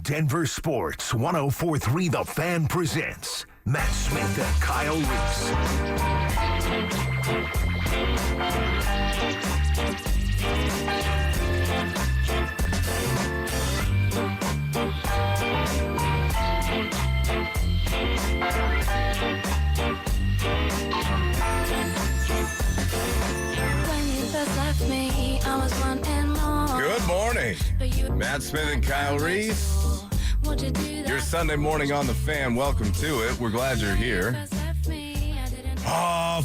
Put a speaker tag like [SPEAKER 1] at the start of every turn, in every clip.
[SPEAKER 1] Denver Sports 104.3 The Fan presents Matt Smith and Kyle
[SPEAKER 2] Good morning. Matt Smith and Kyle Reese. Your Sunday morning on the Fan. Welcome to it. We're glad you're here.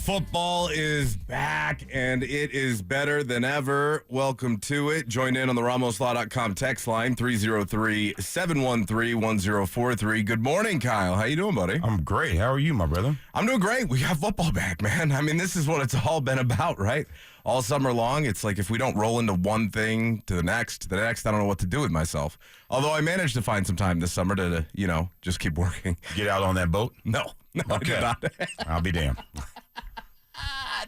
[SPEAKER 2] Football is back, and it is better than ever. Welcome to it. Join in on the RamosLaw.com text line, 303-713-1043. Good morning, Kyle. How you doing, buddy?
[SPEAKER 3] I'm great. How are you, my brother?
[SPEAKER 2] I'm doing great. We got football back, man. I mean, this is what it's all been about, right? All summer long, it's like if we don't roll into one thing to the next, I don't know what to do with myself. Although I managed to find some time this summer to just keep working.
[SPEAKER 3] Get out on that boat?
[SPEAKER 2] No,
[SPEAKER 3] Okay.
[SPEAKER 2] I did not.
[SPEAKER 3] I'll be damned.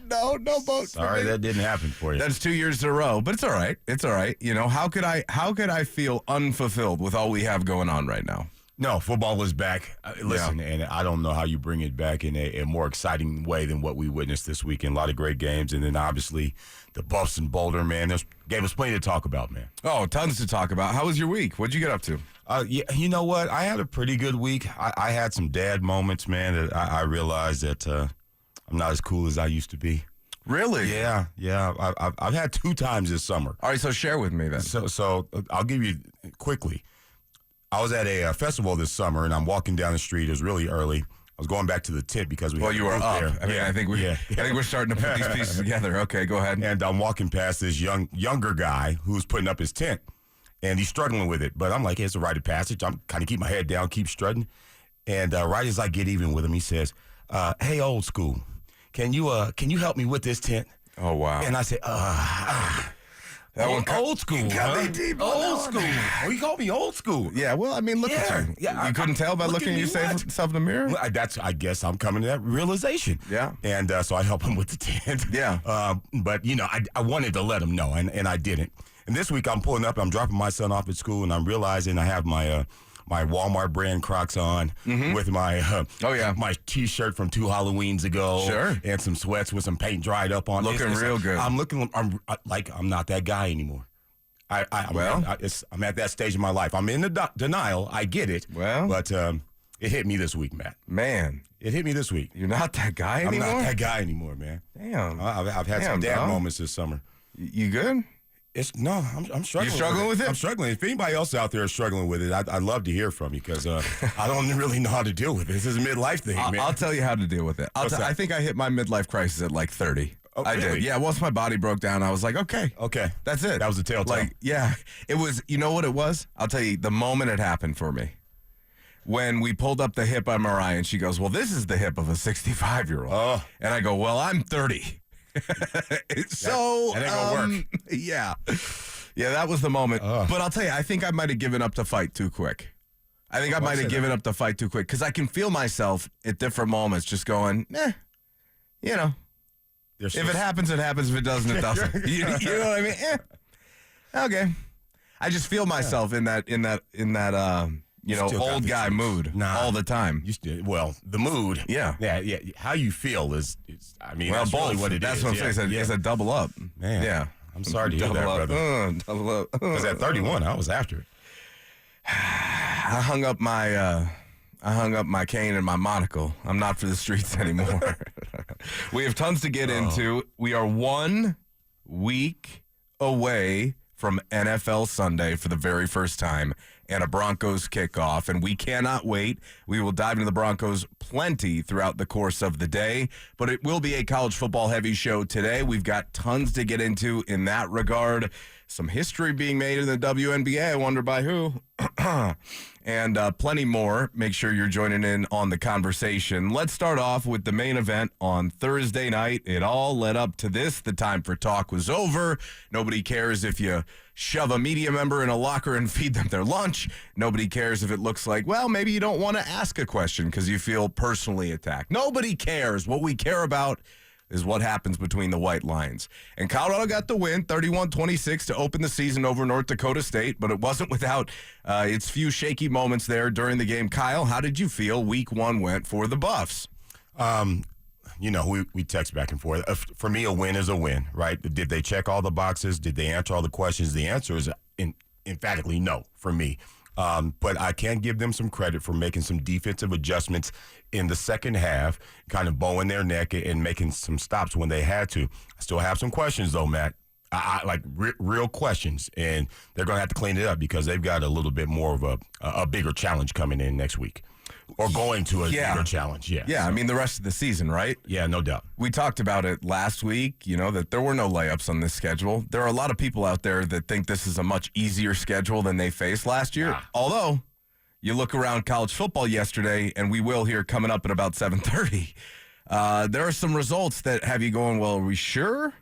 [SPEAKER 2] No boat.
[SPEAKER 3] Sorry that didn't happen for you.
[SPEAKER 2] That's 2 years in a row, but it's all right. It's all right. You know, how could I feel unfulfilled with all we have going on right now?
[SPEAKER 3] No, football is back. Listen, and I don't know how you bring it back in a more exciting way than what we witnessed this weekend. A lot of great games, and then obviously the Buffs and Boulder, man, gave us plenty to talk about, man.
[SPEAKER 2] Oh, tons to talk about. How was your week? What'd you get up to?
[SPEAKER 3] Yeah, you know what? I had a pretty good week. I had some dad moments, man, that I realized that I'm not as cool as I used to be.
[SPEAKER 2] Really?
[SPEAKER 3] Yeah. I've had 2 times this summer.
[SPEAKER 2] All right, so share with me then.
[SPEAKER 3] So I'll give you quickly. I was at a festival this summer, and I'm walking down the street. It was really early. I was going back to the tent because we.
[SPEAKER 2] Well, you were up.
[SPEAKER 3] There.
[SPEAKER 2] I mean, I think we're starting to put these pieces together. Okay, go ahead.
[SPEAKER 3] And I'm walking past this younger guy who's putting up his tent, and he's struggling with it. But I'm like, hey, it's a rite of passage. I'm kind of keep my head down, keep strutting, and right as I get even with him, he says, "Hey, old school, can you help me with this tent?"
[SPEAKER 2] Oh wow!
[SPEAKER 3] And I said,
[SPEAKER 2] That one
[SPEAKER 3] old school, huh? Old school. Oh, you called me old school.
[SPEAKER 2] Yeah, well, I mean, look at you.
[SPEAKER 3] Yeah,
[SPEAKER 2] you couldn't tell by looking at yourself in the mirror?
[SPEAKER 3] Well, I guess I'm coming to that realization.
[SPEAKER 2] Yeah.
[SPEAKER 3] And so I help him with the tent.
[SPEAKER 2] Yeah.
[SPEAKER 3] But, I wanted to let him know, and I didn't. And this week I'm pulling up, I'm dropping my son off at school, and I'm realizing I have my Walmart brand Crocs on with my my T-shirt from 2 Halloweens ago.
[SPEAKER 2] Sure.
[SPEAKER 3] And some sweats with some paint dried up on.
[SPEAKER 2] Looking real good.
[SPEAKER 3] I'm not that guy anymore. I'm at that stage of my life. I'm in the denial. I get it.
[SPEAKER 2] Well.
[SPEAKER 3] But it hit me this week, Matt.
[SPEAKER 2] Man.
[SPEAKER 3] It hit me this week.
[SPEAKER 2] You're not that guy anymore?
[SPEAKER 3] I'm not that guy anymore, man.
[SPEAKER 2] Damn.
[SPEAKER 3] I've had some dad moments this summer.
[SPEAKER 2] You good?
[SPEAKER 3] I'm struggling.
[SPEAKER 2] You're struggling with it?
[SPEAKER 3] I'm struggling. If anybody else out there is struggling with it, I'd love to hear from you because I don't really know how to deal with it. This is a midlife thing, man.
[SPEAKER 2] I'll tell you how to deal with it. I think I hit my midlife crisis at like 30.
[SPEAKER 3] Oh,
[SPEAKER 2] I
[SPEAKER 3] really?
[SPEAKER 2] did. Yeah, once my body broke down, I was like, okay, that's it.
[SPEAKER 3] That was the telltale.
[SPEAKER 2] Like, yeah, it was. You know what it was? I'll tell you the moment it happened for me. When we pulled up the hip MRI, and she goes, "Well, this is the hip of a 65-year-old."
[SPEAKER 3] Oh.
[SPEAKER 2] And I go, "Well, I'm 30." So
[SPEAKER 3] that ain't gonna work.
[SPEAKER 2] Yeah, that was the moment. But I'll tell you, I think I might have given up the fight too quick. I think I might have given up the fight too quick because I can feel myself at different moments just going, if it happens, it happens. If it doesn't, it doesn't. you know what I mean? Okay. I just feel myself in that old guy mood all the time.
[SPEAKER 3] The mood.
[SPEAKER 2] Yeah.
[SPEAKER 3] How you feel is that's
[SPEAKER 2] both.
[SPEAKER 3] really what it
[SPEAKER 2] that's
[SPEAKER 3] is.
[SPEAKER 2] what I'm saying. It's a double up.
[SPEAKER 3] Man.
[SPEAKER 2] Yeah.
[SPEAKER 3] I'm sorry to hear that, brother.
[SPEAKER 2] Double up.
[SPEAKER 3] Because at 31, I was after it.
[SPEAKER 2] I hung up my cane and my monocle. I'm not for the streets anymore. We have tons to get into. We are 1 week away from NFL Sunday for the very first time and a Broncos kickoff, and we cannot wait. We will dive into the Broncos plenty throughout the course of the day, but it will be a college football-heavy show today. We've got tons to get into in that regard. Some history being made in the WNBA. I wonder by who. And plenty more. Make sure you're joining in on the conversation. Let's start off with the main event on Thursday night. It all led up to this. The time for talk was over. Nobody cares if you shove a media member in a locker and feed them their lunch. Nobody cares if it looks like, well, maybe you don't want to ask a question because you feel personally attacked. Nobody cares. What we care about is what happens between the white lines. And Colorado got the win, 31-26, to open the season over North Dakota State, but it wasn't without its few shaky moments there during the game. Kyle, how did you feel week one went for the Buffs?
[SPEAKER 3] We text back and forth. For me, a win is a win, right? Did they check all the boxes? Did they answer all the questions? The answer is emphatically no for me. But I can give them some credit for making some defensive adjustments in the second half, kind of bowing their neck and making some stops when they had to. I still have some questions, though, Matt. I like real questions, and they're going to have to clean it up because they've got a little bit more of a bigger challenge coming in next week. Or going to a bigger challenge, yeah.
[SPEAKER 2] Yeah,
[SPEAKER 3] so.
[SPEAKER 2] I mean, the rest of the season, right?
[SPEAKER 3] Yeah, no doubt.
[SPEAKER 2] We talked about it last week, that there were no layups on this schedule. There are a lot of people out there that think this is a much easier schedule than they faced last year. Although, you look around college football yesterday, and we will here coming up at about 7:30. There are some results that have you going, well, are we sure?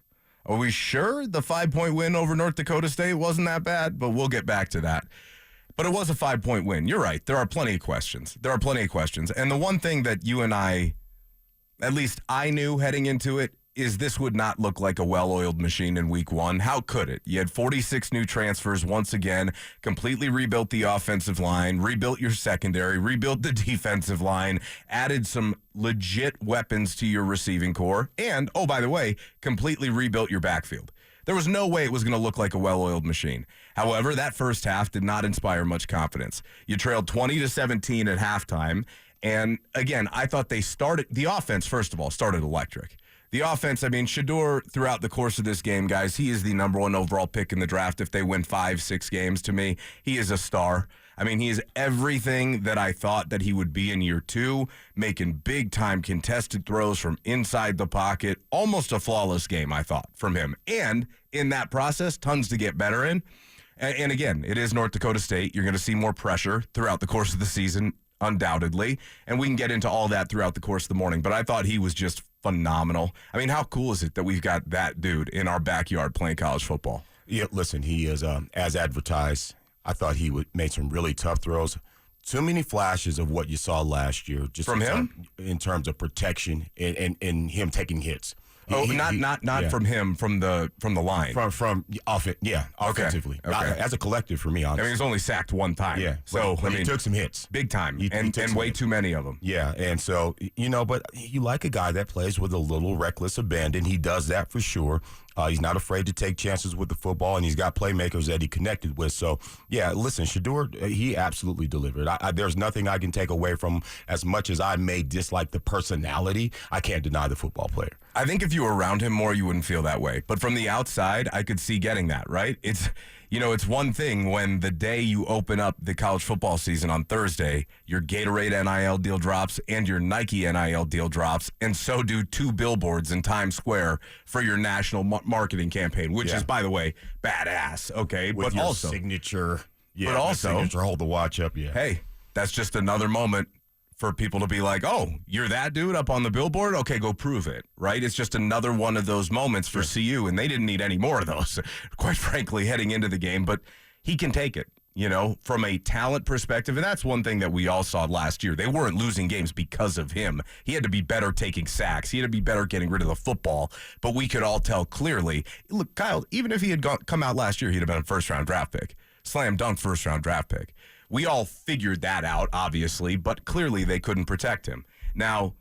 [SPEAKER 2] Are we sure the 5-point win over North Dakota State wasn't that bad? But we'll get back to that. But it was a 5-point win. You're right. There are plenty of questions. And the one thing that you and I, at least I knew heading into it, is this would not look like a well-oiled machine in week one. How could it? You had 46 new transfers once again, completely rebuilt the offensive line, rebuilt your secondary, rebuilt the defensive line, added some legit weapons to your receiving core, and, oh, by the way, completely rebuilt your backfield. There was no way it was going to look like a well-oiled machine. However, that first half did not inspire much confidence. You trailed 20-17 at halftime, and again, I thought the offense, first of all, started electric. The offense, Shedeur, throughout the course of this game, guys, he is the number one overall pick in the draft. If they win 5-6 games, to me, he is a star. He is everything that I thought that he would be in year two, making big-time contested throws from inside the pocket. Almost a flawless game, I thought, from him. And in that process, tons to get better in. And again, it is North Dakota State. You're going to see more pressure throughout the course of the season, undoubtedly. And we can get into all that throughout the course of the morning. But I thought he was just phenomenal. How cool is it that we've got that dude in our backyard playing college football?
[SPEAKER 3] Yeah, listen, he is, as advertised, I thought he made some really tough throws. Too many flashes of what you saw last year. Just
[SPEAKER 2] from him?
[SPEAKER 3] In terms of protection and him taking hits.
[SPEAKER 2] Not from him, from the line.
[SPEAKER 3] Offensively.
[SPEAKER 2] Okay.
[SPEAKER 3] As a collective for me, honestly.
[SPEAKER 2] He's only sacked one time.
[SPEAKER 3] Yeah.
[SPEAKER 2] So,
[SPEAKER 3] he took some hits.
[SPEAKER 2] Big time. And way too many of them.
[SPEAKER 3] Yeah, and so, but you like a guy that plays with a little reckless abandon. He does that for sure. He's not afraid to take chances with the football, and he's got playmakers that he connected with. So, yeah, listen, Shedeur, he absolutely delivered. There's nothing I can take away from as much as I may dislike the personality. I can't deny the football player.
[SPEAKER 2] I think if you were around him more, you wouldn't feel that way. But from the outside, I could see getting that, right? It's one thing when the day you open up the college football season on Thursday, your Gatorade NIL deal drops and your Nike NIL deal drops, and so do 2 billboards in Times Square for your national marketing campaign, which is, by the way, badass, okay?
[SPEAKER 3] With your signature. Yeah,
[SPEAKER 2] but also,
[SPEAKER 3] signature, hold the watch up, yeah.
[SPEAKER 2] Hey, that's just another moment for people to be like, oh, you're that dude up on the billboard? Okay, go prove it, right? It's just another one of those moments for CU, and they didn't need any more of those, quite frankly, heading into the game. But he can take it, from a talent perspective. And that's one thing that we all saw last year. They weren't losing games because of him. He had to be better taking sacks. He had to be better getting rid of the football. But we could all tell clearly, look, Kyle, even if he had come out last year, he'd have been a first-round draft pick. Slam dunk first-round draft pick. We all figured that out, obviously, but clearly they couldn't protect him. Now,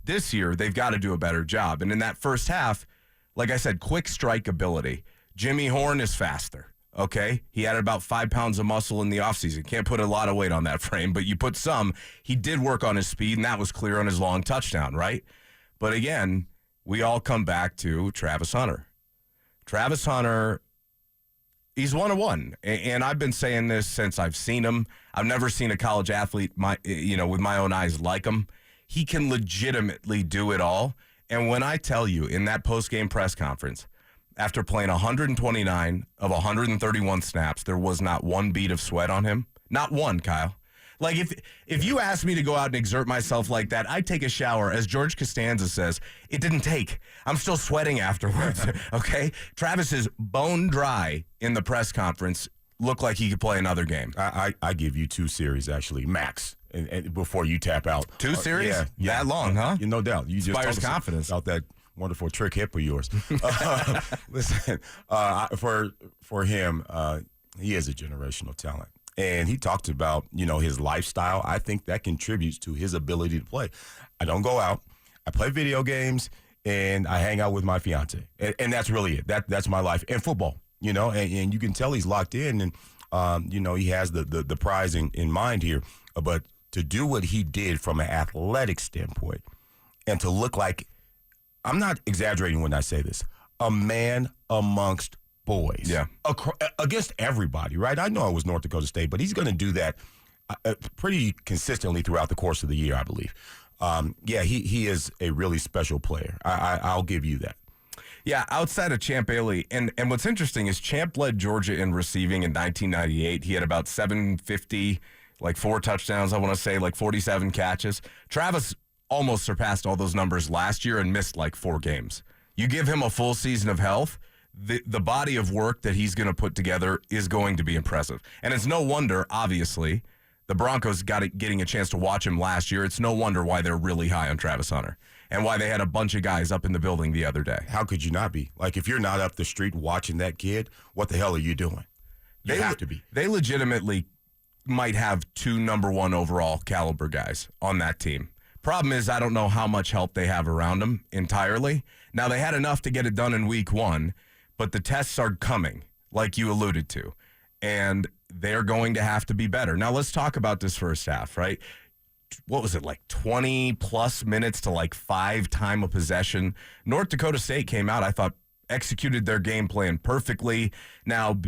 [SPEAKER 2] this year, they've got to do a better job. And in that first half, like I said, quick strike ability. Jimmy Horn is faster, okay? He added about 5 pounds of muscle in the offseason. Can't put a lot of weight on that frame, but you put some. He did work on his speed, and that was clear on his long touchdown, right? But again, we all come back to Travis Hunter. Travis Hunter, he's 1-1, and I've been saying this since I've seen him. I've never seen a college athlete, with my own eyes like him. He can legitimately do it all. And when I tell you in that post-game press conference, after playing 129 of 131 snaps, there was not one bead of sweat on him. Not one, Kyle. Like, if you asked me to go out and exert myself like that, I'd take a shower. As George Costanza says, it didn't take. I'm still sweating afterwards, okay? Travis is bone dry in the press conference. Looked like he could play another game.
[SPEAKER 3] I give you 2 series, actually, max, and before you tap out.
[SPEAKER 2] 2 series?
[SPEAKER 3] Yeah.
[SPEAKER 2] That long, huh?
[SPEAKER 3] No doubt. You just
[SPEAKER 2] inspires
[SPEAKER 3] told us
[SPEAKER 2] confidence
[SPEAKER 3] about that wonderful trick hip of yours. Listen, for him, he is a generational talent. And he talked about, his lifestyle. I think that contributes to his ability to play. I don't go out. I play video games, and I hang out with my fiance. And that's really it. That's my life. And football, and you can tell he's locked in. And, he has the prize in mind here. But to do what he did from an athletic standpoint and to look like, I'm not exaggerating when I say this, a man amongst boys. Yeah. Against everybody, right? I know it was North Dakota State, but he's going to do that pretty consistently throughout the course of the year, I believe. He is a really special player. I'll give you that.
[SPEAKER 2] Yeah, outside of Champ Bailey, and what's interesting is Champ led Georgia in receiving in 1998. He had about 750, like 4 touchdowns, I want to say, like 47 catches. Travis almost surpassed all those numbers last year and missed like 4 games. You give him a full season of health, the body of work that he's going to put together is going to be impressive. And it's no wonder, obviously, the Broncos getting a chance to watch him last year. It's no wonder why they're really high on Travis Hunter and why they had a bunch of guys up in the building the other day.
[SPEAKER 3] How could you not be? Like, if you're not up the street watching that kid, what the hell are you doing? You have to be.
[SPEAKER 2] They legitimately might have 2 number 1 overall caliber guys on that team. Problem is, I don't know how much help they have around them entirely. Now, they had enough to get it done in week 1, but the tests are coming, like you alluded to, and they're going to have to be better. Now, let's talk about this first half, right? What was it, like 20-plus minutes to like 5 time of possession? North Dakota State came out, I thought, executed their game plan perfectly. Now,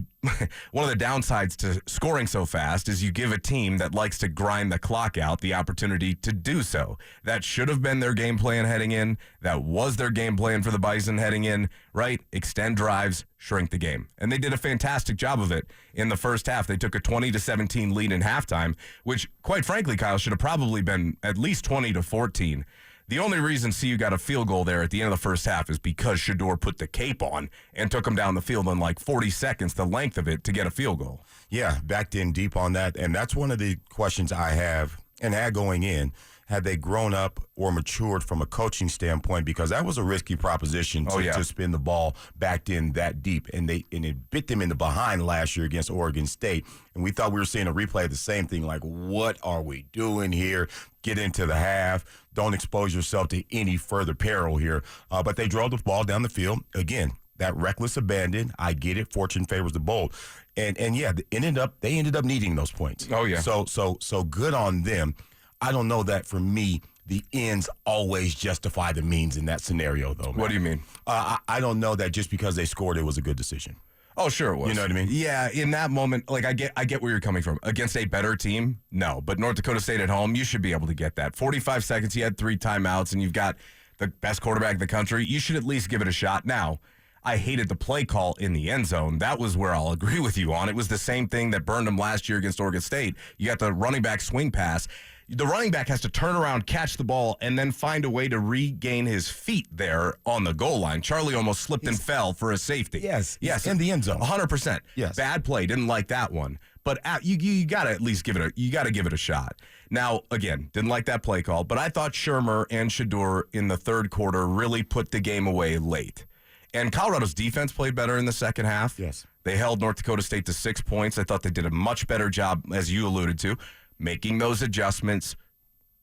[SPEAKER 2] one of the downsides to scoring so fast is you give a team that likes to grind the clock out the opportunity to do so. That should have been their game plan heading in. That was their game plan for the Bison heading in, right? Extend drives, shrink the game. And they did a fantastic job of it in the first half. They took a 20-17 lead in halftime, which, quite frankly, Kyle, should have probably been at least 20-14. The only reason CU got a field goal there at the end of the first half is because Shedeur put the cape on and took him down the field in like 40 seconds, the length of it, to get a field goal.
[SPEAKER 3] Yeah, backed in deep on that. And that's one of the questions I have and had going in. Had they grown up or matured from a coaching standpoint? Because that was a risky proposition to spin the ball backed in that deep. And it bit them in the behind last year against Oregon State. And we thought we were seeing a replay of the same thing, like, what are we doing here? Get into the half. Don't expose yourself to any further peril here. But they drove the ball down the field. Again, that reckless abandon, I get it. Fortune favors the bold. And yeah, they ended up needing those points.
[SPEAKER 2] Oh, yeah.
[SPEAKER 3] So good on them. I don't know that for me, the ends always justify the means in that scenario, though, man.
[SPEAKER 2] What do you mean?
[SPEAKER 3] I don't know that just because they scored, it was a good decision.
[SPEAKER 2] Oh, sure it was.
[SPEAKER 3] You know what I mean?
[SPEAKER 2] Yeah, in that moment, like I get where you're coming from. Against a better team, no. But North Dakota State at home, you should be able to get that. 45 seconds, he had 3 timeouts, and you've got the best quarterback in the country. You should at least give it a shot. Now, I hated the play call in the end zone. That was where I'll agree with you on. It was the same thing that burned them last year against Oregon State. You got the running back swing pass. The running back has to turn around, catch the ball, and then find a way to regain his feet there on the goal line. Charlie almost slipped and fell for a safety.
[SPEAKER 3] Yes, in the end zone.
[SPEAKER 2] 100%.
[SPEAKER 3] Yes.
[SPEAKER 2] Bad play. Didn't like that one. But you got to at least give it a shot. Now, again, didn't like that play call, but I thought Shermer and Shedeur in the third quarter really put the game away late. And Colorado's defense played better in the second half.
[SPEAKER 3] Yes.
[SPEAKER 2] They held North Dakota State to 6 points. I thought they did a much better job, as you alluded to, making those adjustments,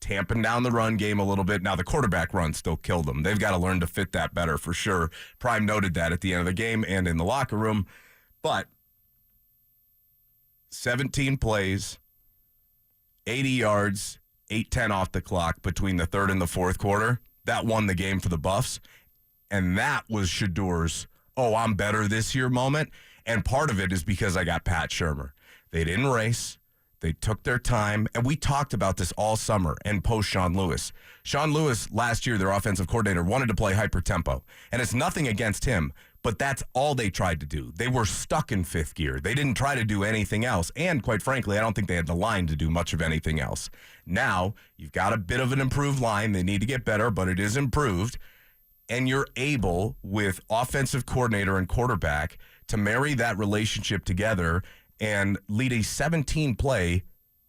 [SPEAKER 2] tamping down the run game a little bit. Now, the quarterback run still killed them. They've got to learn to fit that better for sure. Prime noted that at the end of the game and in the locker room. But 17 plays, 80 yards, 8:10 off the clock between the third and the fourth quarter. That won the game for the Buffs. And that was Shedeur's, I'm better this year moment. And part of it is because I got Pat Shermer. They didn't race. They took their time, and we talked about this all summer and post Sean Lewis. Sean Lewis, last year, their offensive coordinator, wanted to play hyper-tempo, and it's nothing against him, but that's all they tried to do. They were stuck in fifth gear. They didn't try to do anything else, and quite frankly, I don't think they had the line to do much of anything else. Now, you've got a bit of an improved line. They need to get better, but it is improved, and you're able, with offensive coordinator and quarterback, to marry that relationship together and lead a 17-play,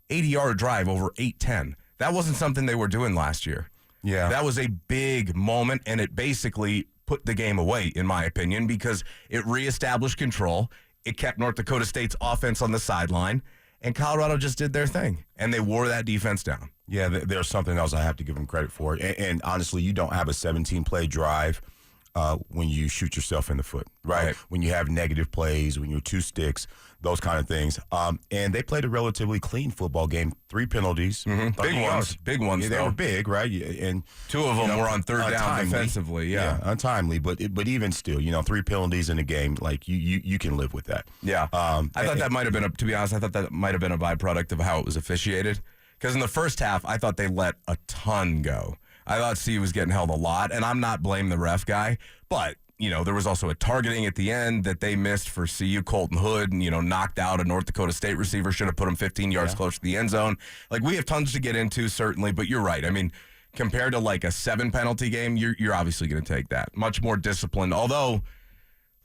[SPEAKER 2] 80-yard drive over 8:10. That wasn't something they were doing last year.
[SPEAKER 3] Yeah.
[SPEAKER 2] That was a big moment, and it basically put the game away, in my opinion, because it reestablished control. It kept North Dakota State's offense on the sideline, and Colorado just did their thing, and they wore that defense down.
[SPEAKER 3] Yeah, there's something else I have to give them credit for. And honestly, you don't have a 17-play drive when you shoot yourself in the foot, right? When you have negative plays, when you're 2 sticks, those kind of things. And they played a relatively clean football game. 3 penalties.
[SPEAKER 2] Big ones,
[SPEAKER 3] yeah, they were big, right? And
[SPEAKER 2] 2 of them were on third down defensively. Yeah,
[SPEAKER 3] untimely. But even still, 3 penalties in a game, like you can live with that.
[SPEAKER 2] Yeah. I thought that might have been, to be honest, I thought that might have been a byproduct of how it was officiated. Because in the first half, I thought they let a ton go. I thought CU was getting held a lot, and I'm not blaming the ref guy, but, there was also a targeting at the end that they missed for CU. Colton Hood, knocked out a North Dakota State receiver, should have put him 15 yards closer to the end zone. Like, we have tons to get into, certainly, but you're right. I mean, compared to like a 7-penalty game, you're obviously going to take that. Much more disciplined, although,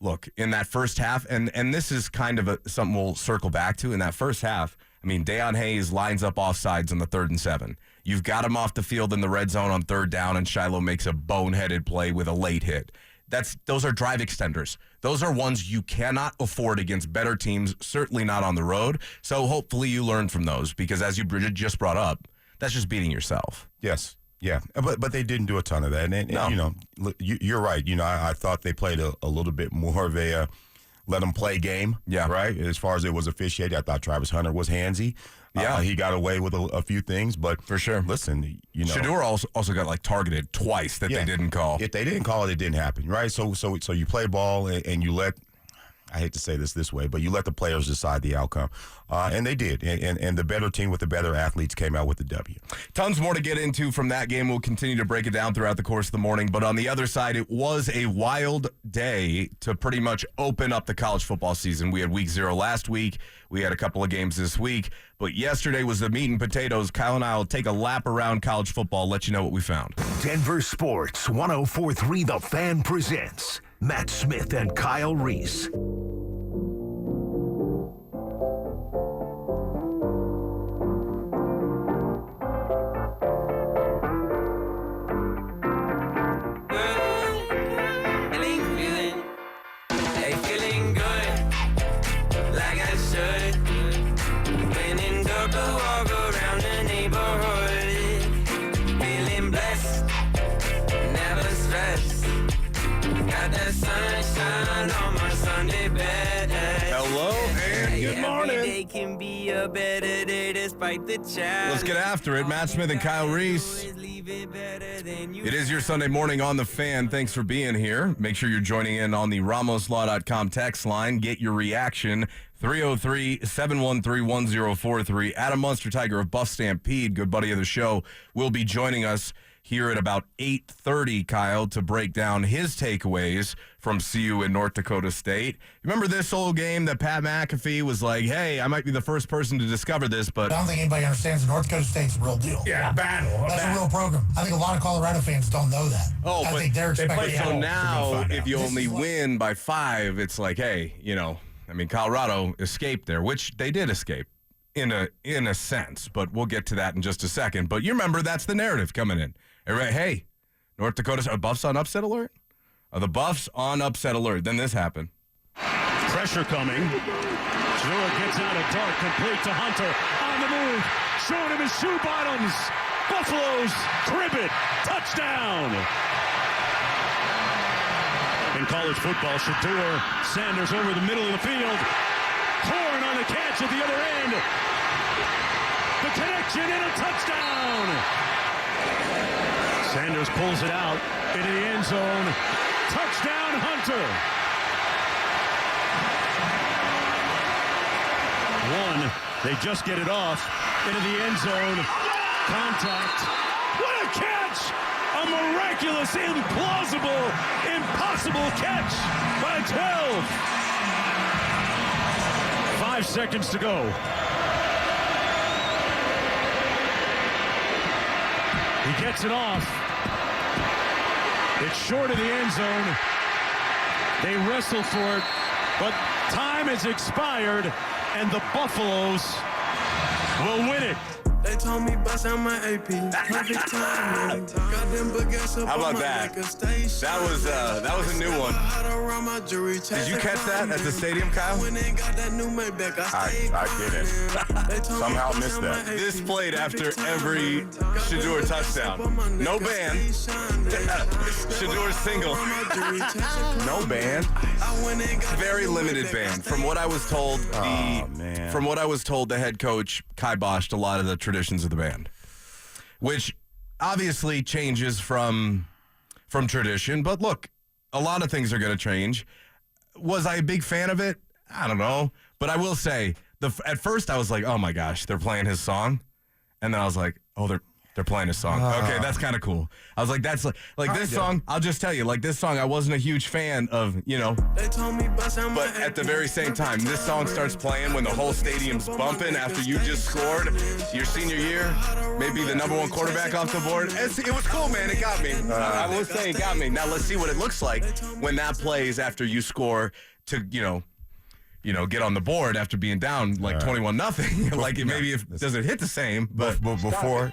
[SPEAKER 2] look, in that first half, and this is kind of something we'll circle back to, in that first half, I mean, Deion Hayes lines up offsides on the 3rd and 7. You've got him off the field in the red zone on 3rd down, and Shiloh makes a boneheaded play with a late hit. Those are drive extenders. Those are ones you cannot afford against better teams, certainly not on the road. So hopefully you learn from those, because as you just brought up, that's just beating yourself.
[SPEAKER 3] Yes. Yeah, but they didn't do a ton of that. And you're right. I thought they played a little bit more of a let them play game.
[SPEAKER 2] Yeah.
[SPEAKER 3] Right. As far as it was officiated, I thought Travis Hunter was handsy.
[SPEAKER 2] Yeah.
[SPEAKER 3] He got away with a few things, but
[SPEAKER 2] for sure.
[SPEAKER 3] Listen,
[SPEAKER 2] Shedeur also got targeted twice that they didn't call.
[SPEAKER 3] If they didn't call it, it didn't happen. Right. So you play ball and you let. I hate to say this way, but you let the players decide the outcome. And they did. And the better team with the better athletes came out with the W.
[SPEAKER 2] Tons more to get into from that game. We'll continue to break it down throughout the course of the morning. But on the other side, it was a wild day to pretty much open up the college football season. We had week 0 last week. We had a couple of games this week. But yesterday was the meat and potatoes. Kyle and I will take a lap around college football, let you know what we found.
[SPEAKER 1] Denver Sports 104.3 The Fan presents Matt Smith and Kyle Reese.
[SPEAKER 4] Can be a better day despite the challenge.
[SPEAKER 2] Let's get after it. Matt Smith and Kyle Reese. It is your Sunday morning on The Fan. Thanks for being here. Make sure you're joining in on the RamosLaw.com text line. Get your reaction. 303-713-1043. Adam Munster Tiger of Buff Stampede, good buddy of the show, will be joining us here at about 8:30, Kyle, to break down his takeaways from CU and North Dakota State. Remember this old game that Pat McAfee was like, hey, I might be the first person to discover this, but
[SPEAKER 5] I don't think anybody understands North Dakota State's a real deal.
[SPEAKER 6] Yeah, battle.
[SPEAKER 5] That's a real program. I think a lot of Colorado fans don't know that.
[SPEAKER 2] Oh,
[SPEAKER 5] I
[SPEAKER 2] but
[SPEAKER 5] think they're expecting
[SPEAKER 2] so now if you only
[SPEAKER 5] what-
[SPEAKER 2] win by 5, it's like, hey, Colorado escaped there, which they did escape in a sense, but we'll get to that in just a second. But you remember that's the narrative coming in. Hey, North Dakota, Buffs on upset alert? Are the Buffs on upset alert? Then this happened.
[SPEAKER 6] Pressure coming. Shedeur gets out a dart, complete to Hunter. On the move, showing him his shoe bottoms. Buffaloes crib it. Touchdown. In college football, Shedeur, Sanders over the middle of the field. Horn on the catch at the other end. The connection and a touchdown. Sanders pulls it out into the end zone. Touchdown, Hunter. 1, they just get it off into the end zone. Contact. What a catch! A miraculous, implausible, impossible catch by 12. 5 seconds to go. He gets it off. It's short of the end zone. They wrestle for it, but time has expired, and the Buffaloes will win it.
[SPEAKER 4] The
[SPEAKER 7] told me bust out my AP. Perfect timing. Got them baguettes up
[SPEAKER 2] How about
[SPEAKER 7] on my
[SPEAKER 2] that?
[SPEAKER 7] neck, a station.
[SPEAKER 2] That was a new one. Did you catch that at the stadium, Kyle?
[SPEAKER 3] I didn't. Somehow missed that.
[SPEAKER 2] This played after every Shador touchdown. No band. Shador single.
[SPEAKER 3] No band.
[SPEAKER 2] Very limited band. From what I was told, the head coach kiboshed a lot of the traditions of the band, which obviously changes from tradition. But look, a lot of things are going to change. Was I a big fan of it? I don't know. But I will say, at first I was like, oh my gosh, they're playing his song. And then I was like, oh, they're playing his song. Okay, that's kind of cool. I was like, that's like this song, I'll just tell you, like this song, I wasn't a huge fan of, but at the very same time, this song starts playing when the whole stadium's bumping after you just scored your senior year, maybe the number one quarterback off the board. It was cool, man. It got me. I will say it got me. Now let's see what it looks like when that plays after you score to, get on the board after being down like 21-0. Like maybe it doesn't hit the same, but
[SPEAKER 3] before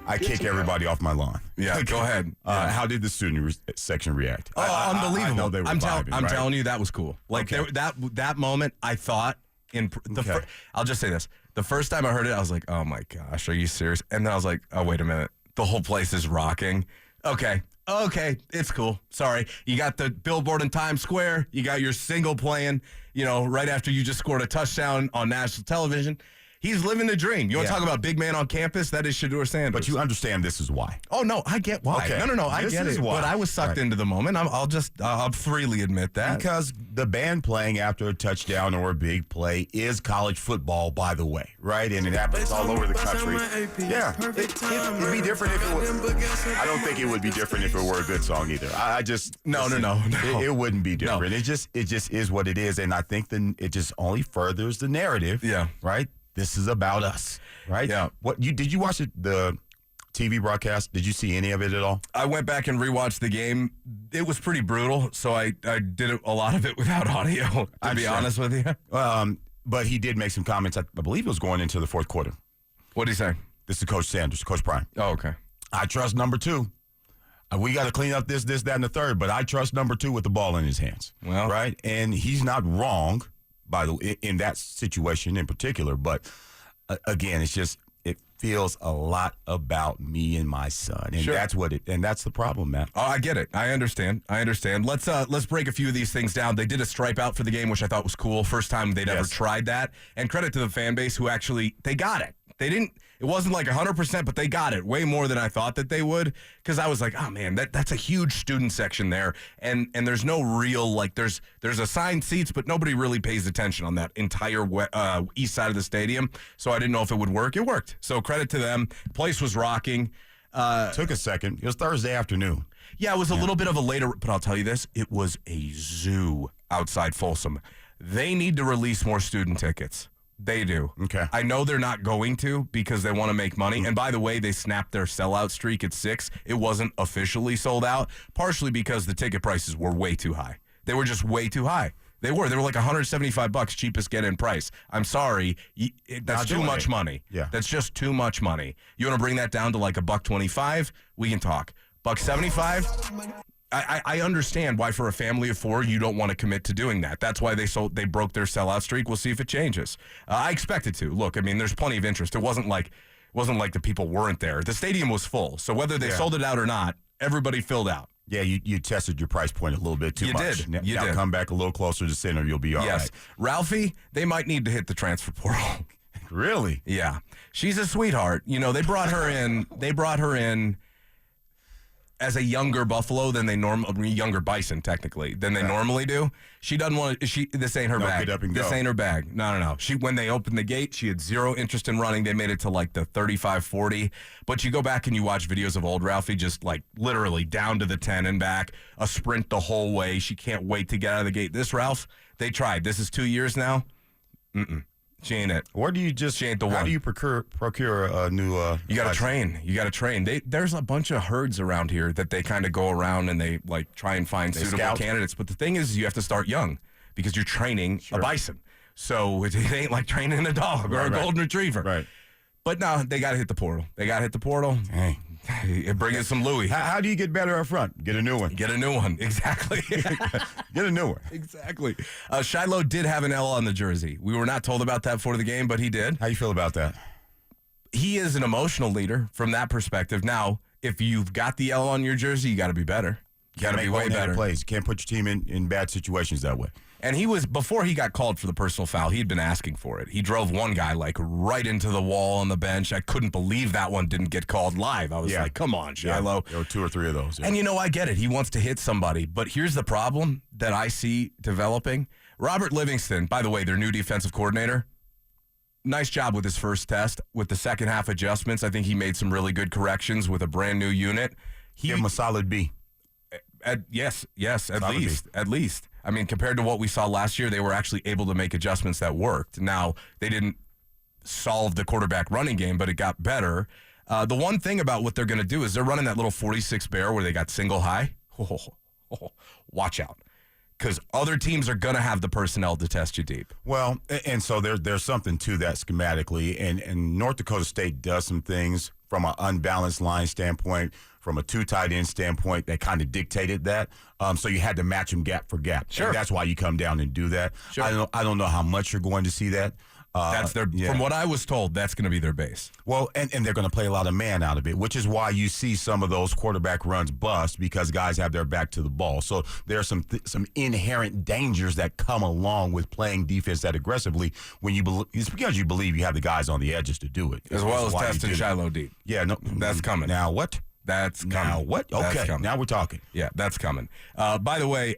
[SPEAKER 3] I kick everybody off my lawn.
[SPEAKER 2] Yeah, go ahead.
[SPEAKER 3] How did the student section react?
[SPEAKER 2] Oh, unbelievable!
[SPEAKER 3] I know they were
[SPEAKER 2] I'm telling you, that was cool. Like that moment, I thought I'll just say this: the first time I heard it, I was like, "Oh my gosh, are you serious?" And then I was like, "Oh wait a minute, the whole place is rocking." Okay, it's cool. Sorry, you got the billboard in Times Square. You got your single playing. Right after you just scored a touchdown on national television. He's living the dream. You want to talk about big man on campus? That is Shador Sanders.
[SPEAKER 3] But you understand this is why.
[SPEAKER 2] Oh, no, I get why.
[SPEAKER 3] Okay.
[SPEAKER 2] No, I get it.
[SPEAKER 3] Why.
[SPEAKER 2] But I was sucked into the moment. I'll freely admit that.
[SPEAKER 3] Because the band playing after a touchdown or a big play is college football, by the way, right? And it happens all over the country. Yeah, it'd be different if it was. I don't think it would be different if it were a good song either.
[SPEAKER 2] No.
[SPEAKER 3] It wouldn't be different.
[SPEAKER 2] No.
[SPEAKER 3] It just is what it is, and I think it just only furthers the narrative.
[SPEAKER 2] Yeah.
[SPEAKER 3] Right. This is about us, right?
[SPEAKER 2] Yeah.
[SPEAKER 3] Did you watch the TV broadcast? Did you see any of it at all?
[SPEAKER 2] I went back and rewatched the game. It was pretty brutal, so I did a lot of it without audio, to be honest with you.
[SPEAKER 3] But he did make some comments. I believe it was going into the fourth quarter.
[SPEAKER 2] What did he say?
[SPEAKER 3] This is Coach Sanders, Coach Prime.
[SPEAKER 2] Oh, okay.
[SPEAKER 3] I trust number 2. We got to clean up this, that, and the third, but I trust number 2 with the ball in his hands.
[SPEAKER 2] Well,
[SPEAKER 3] right? And he's not wrong, by the way, in that situation in particular. But again, it feels a lot about me and my son, and that's the problem, Matt.
[SPEAKER 2] Oh, I get it. I understand. Let's break a few of these things down. They did a stripe out for the game, which I thought was cool. First time they'd ever tried that, and credit to the fan base who actually they got it. It wasn't like 100%, but they got it way more than I thought that they would. Because I was like, oh man, that's a huge student section there, and there's no real there's assigned seats, but nobody really pays attention on that entire east side of the stadium. So I didn't know if it would work. It worked. So credit to them. The place was rocking.
[SPEAKER 3] Took a second. It was Thursday afternoon.
[SPEAKER 2] Yeah, it was a little bit of a later, but I'll tell you this: it was a zoo outside Folsom. They need to release more student tickets. They do.
[SPEAKER 3] Okay.
[SPEAKER 2] I know they're not going to because they want to make money. And by the way, they snapped their sellout streak at 6. It wasn't officially sold out, partially because the ticket prices were way too high. They were just way too high. They were like $175, cheapest get-in price. I'm sorry, that's too much money.
[SPEAKER 3] Yeah.
[SPEAKER 2] That's just too much money. You want to bring that down to like $125? We can talk. $175? I understand why for a family of 4 you don't want to commit to doing that. That's why they broke their sellout streak. We'll see if it changes. I expect it to. Look, I mean, there's plenty of interest. It wasn't like the people weren't there. The stadium was full. So whether they sold it out or not, everybody filled out.
[SPEAKER 3] Yeah, you tested your price point a little bit too much.
[SPEAKER 2] You did.
[SPEAKER 3] Come back a little closer to center, you'll be all right.
[SPEAKER 2] Ralphie, they might need to hit the transfer portal.
[SPEAKER 3] Really?
[SPEAKER 2] Yeah. She's a sweetheart. They brought her in as a younger buffalo than they younger bison technically than they normally do. She doesn't want to. This ain't her bag.
[SPEAKER 3] Get up and go.
[SPEAKER 2] This ain't her bag. No. When they opened the gate, she had zero interest in running. They made it to like the 35-40. But you go back and you watch videos of old Ralphie, just like literally down to the 10 and back, a sprint the whole way. She can't wait to get out of the gate. This Ralph, they tried. This is 2 years now. She ain't it.
[SPEAKER 3] Where do you
[SPEAKER 2] she ain't the one.
[SPEAKER 3] How do you procure a new?
[SPEAKER 2] You got to train. There's a bunch of herds around here that they kind of go around and they like try and find suitable candidates. But the thing is, you have to start young because you're training a bison. So it ain't like training a dog or a golden retriever.
[SPEAKER 3] Right.
[SPEAKER 2] But no, they got to hit the portal.
[SPEAKER 3] Dang.
[SPEAKER 2] Bring in some Louis.
[SPEAKER 3] How do you get better up front? Get a new one.
[SPEAKER 2] Get a new one. Exactly.
[SPEAKER 3] Get a new one.
[SPEAKER 2] Exactly. Shiloh did have an L on the jersey. We were not told about that for the game, but he did.
[SPEAKER 3] How you feel about that?
[SPEAKER 2] He is an emotional leader from that perspective. Now, if you've got the L on your jersey, you got to be better. You got to be way better.
[SPEAKER 3] Plays. You can't put your team in bad situations that way.
[SPEAKER 2] And he was, before he got called for the personal foul, he had been asking for it. He drove one guy like right into the wall on the bench. I couldn't believe that one didn't get called live. I was like, come on, Shiloh.
[SPEAKER 3] There were 2 or 3 of those. Yeah.
[SPEAKER 2] And I get it. He wants to hit somebody. But here's the problem that I see developing. Robert Livingston, by the way, their new defensive coordinator, nice job with his first test. With the second half adjustments, I think he made some really good corrections with a brand new unit.
[SPEAKER 3] Give him a solid B.
[SPEAKER 2] Yes, at least. I mean, compared to what we saw last year, they were actually able to make adjustments that worked. Now, they didn't solve the quarterback running game, but it got better. The one thing about what they're going to do is they're running that little 46 bear where they got single high. Watch out. Because other teams are going to have the personnel to test you deep.
[SPEAKER 3] Well, and so there's something to that schematically, and North Dakota State does some things from an unbalanced line standpoint, from a 2 tight end standpoint, that kind of dictated that. So you had to match them gap for gap.
[SPEAKER 2] Sure.
[SPEAKER 3] And that's why you come down and do that. Sure. I don't know how much you're going to see that.
[SPEAKER 2] That's from what I was told, that's going to be their base.
[SPEAKER 3] Well, and they're going to play a lot of man out of it, which is why you see some of those quarterback runs bust because guys have their back to the ball. So there are some inherent dangers that come along with playing defense that aggressively when it's because you believe you have the guys on the edges to do it.
[SPEAKER 2] As well as testing Shiloh deep.
[SPEAKER 3] Yeah, no,
[SPEAKER 2] that's coming.
[SPEAKER 3] Now what?
[SPEAKER 2] That's coming.
[SPEAKER 3] Now what? Okay, now we're talking.
[SPEAKER 2] Yeah, that's coming. By the way,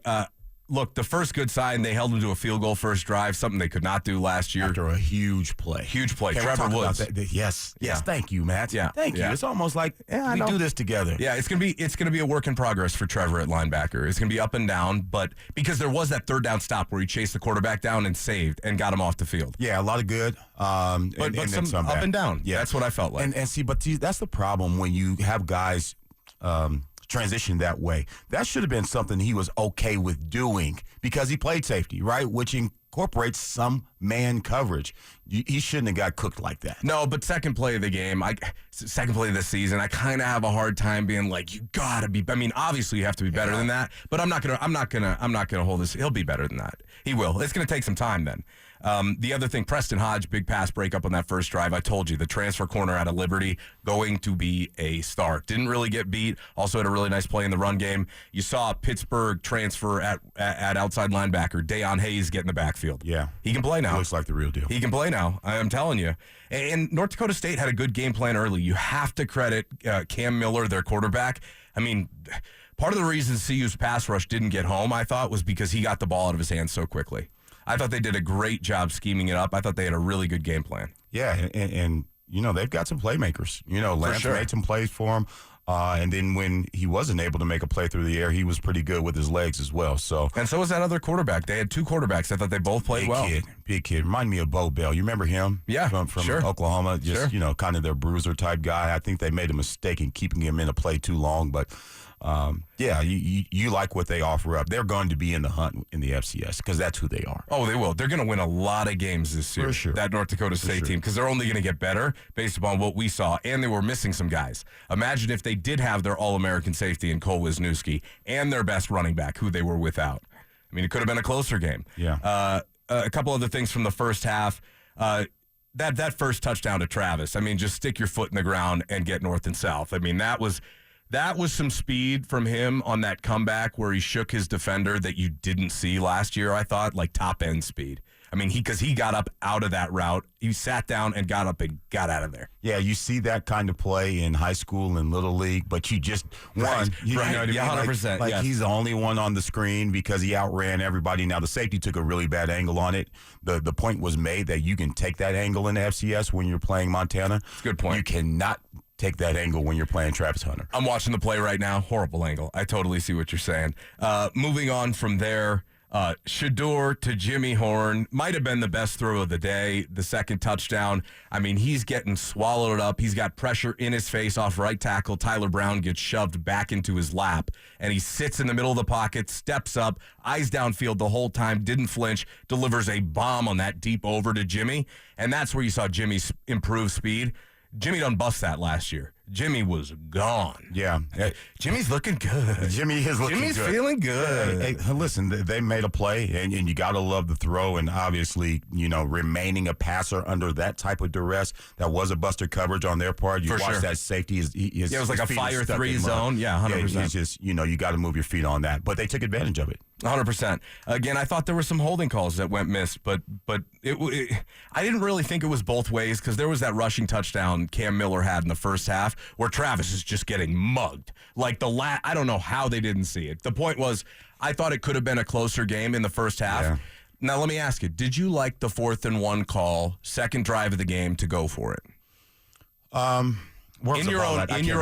[SPEAKER 2] look, the first good sign, they held them to a field goal first drive, something they could not do last year.
[SPEAKER 3] After a huge play.
[SPEAKER 2] Trevor Woods.
[SPEAKER 3] Yes. Thank you, Matt.
[SPEAKER 2] Yeah.
[SPEAKER 3] Thank you. It's almost like we do this together.
[SPEAKER 2] Yeah, it's gonna be a work in progress for Trevor at linebacker. It's gonna be up and down, but because there was that third down stop where he chased the quarterback down and saved and got him off the field.
[SPEAKER 3] Yeah, a lot of good.
[SPEAKER 2] But some up and down. Yeah, that's what I felt like.
[SPEAKER 3] And see, that's the problem when you have guys transition that way. That should have been something he was okay with doing because he played safety, right? Which incorporates some man coverage. He shouldn't have got cooked like that.
[SPEAKER 2] No, but second play of the game, second play of the season, I kind of have a hard time being like, you gotta be. I mean, obviously you have to be better than that. But I'm not gonna hold this. He'll be better than that. He will. It's gonna take some time then. The other thing, Preston Hodge, big pass breakup on that first drive. I told you, the transfer corner out of Liberty, going to be a star. Didn't really get beat. Also had a really nice play in the run game. You saw Pittsburgh transfer at outside linebacker, Dayon Hayes, get in the backfield.
[SPEAKER 3] Yeah.
[SPEAKER 2] He can play now.
[SPEAKER 3] He looks like the real deal.
[SPEAKER 2] He can play now, I'm telling you. And North Dakota State had a good game plan early. You have to credit Cam Miller, their quarterback. I mean, part of the reason CU's pass rush didn't get home, I thought, was because he got the ball out of his hands so quickly. I thought they did a great job scheming it up. I thought they had a really good game plan.
[SPEAKER 3] Yeah, and they've got some playmakers. Lance made some plays for him. And then when he wasn't able to make a play through the air, he was pretty good with his legs as well. And
[SPEAKER 2] so was that other quarterback. They had 2 quarterbacks. I thought they both played well.
[SPEAKER 3] Big kid. Remind me of Bo Bell. You remember him?
[SPEAKER 2] Yeah,
[SPEAKER 3] from
[SPEAKER 2] sure.
[SPEAKER 3] Oklahoma. Just, kind of their bruiser type guy. I think they made a mistake in keeping him in a play too long. But, you like what they offer up. They're going to be in the hunt in the FCS because that's who they are.
[SPEAKER 2] Oh, they will. They're going to win a lot of games this year.
[SPEAKER 3] For sure.
[SPEAKER 2] That North Dakota State team, because they're only going to get better based upon what we saw. And they were missing some guys. Imagine if they did have their All-American safety in Cole Wisniewski and their best running back, who they were without. I mean, it could have been a closer game.
[SPEAKER 3] Yeah.
[SPEAKER 2] A couple other things from the first half. That first touchdown to Travis. I mean, just stick your foot in the ground and get north and south. I mean, that was some speed from him on that comeback where he shook his defender that you didn't see last year, I thought, like top-end speed. I mean, because he got up out of that route. He sat down and got up and got out of there.
[SPEAKER 3] Yeah, you see that kind of play in high school and little league, but you just won.
[SPEAKER 2] Right.
[SPEAKER 3] You know what I mean?
[SPEAKER 2] Yeah, 100%.
[SPEAKER 3] Like
[SPEAKER 2] yes.
[SPEAKER 3] He's the only one on the screen because he outran everybody. Now, the safety took a really bad angle on it. The point was made that you can take that angle in the FCS when you're playing Montana.
[SPEAKER 2] That's a good point.
[SPEAKER 3] You cannot take that angle when you're playing Travis Hunter.
[SPEAKER 2] I'm watching the play right now. Horrible angle. I totally see what you're saying. Moving on from there, Shador to Jimmy Horn might have been the best throw of the day. The second touchdown. I mean, he's getting swallowed up. He's got pressure in his face off right tackle. Tyler Brown gets shoved back into his lap, and he sits in the middle of the pocket, steps up, eyes downfield the whole time, didn't flinch, delivers a bomb on that deep over to Jimmy, and that's where you saw Jimmy's improved speed. Jimmy done bust that last year. Jimmy was gone.
[SPEAKER 3] Yeah.
[SPEAKER 2] Jimmy's looking good.
[SPEAKER 3] Jimmy is looking
[SPEAKER 2] Jimmy's
[SPEAKER 3] good.
[SPEAKER 2] feeling good.
[SPEAKER 3] Hey, listen, they made a play, and you got to love the throw. And obviously, remaining a passer under that type of duress, that was a busted coverage on their part. You watch that safety. It
[SPEAKER 2] was like a fire 3 zone. Yeah, 100%.
[SPEAKER 3] Yeah, it's just, you got to move your feet on that. But they took advantage of it.
[SPEAKER 2] 100%. Again, I thought there were some holding calls that went missed, but I didn't really think it was both ways because there was that rushing touchdown Cam Miller had in the first half where Travis is just getting mugged. Like I don't know how they didn't see it. The point was, I thought it could have been a closer game in the first half.
[SPEAKER 3] Yeah.
[SPEAKER 2] Now, let me ask you, did you like the 4th and 1 call, second drive of the game to go for it? In your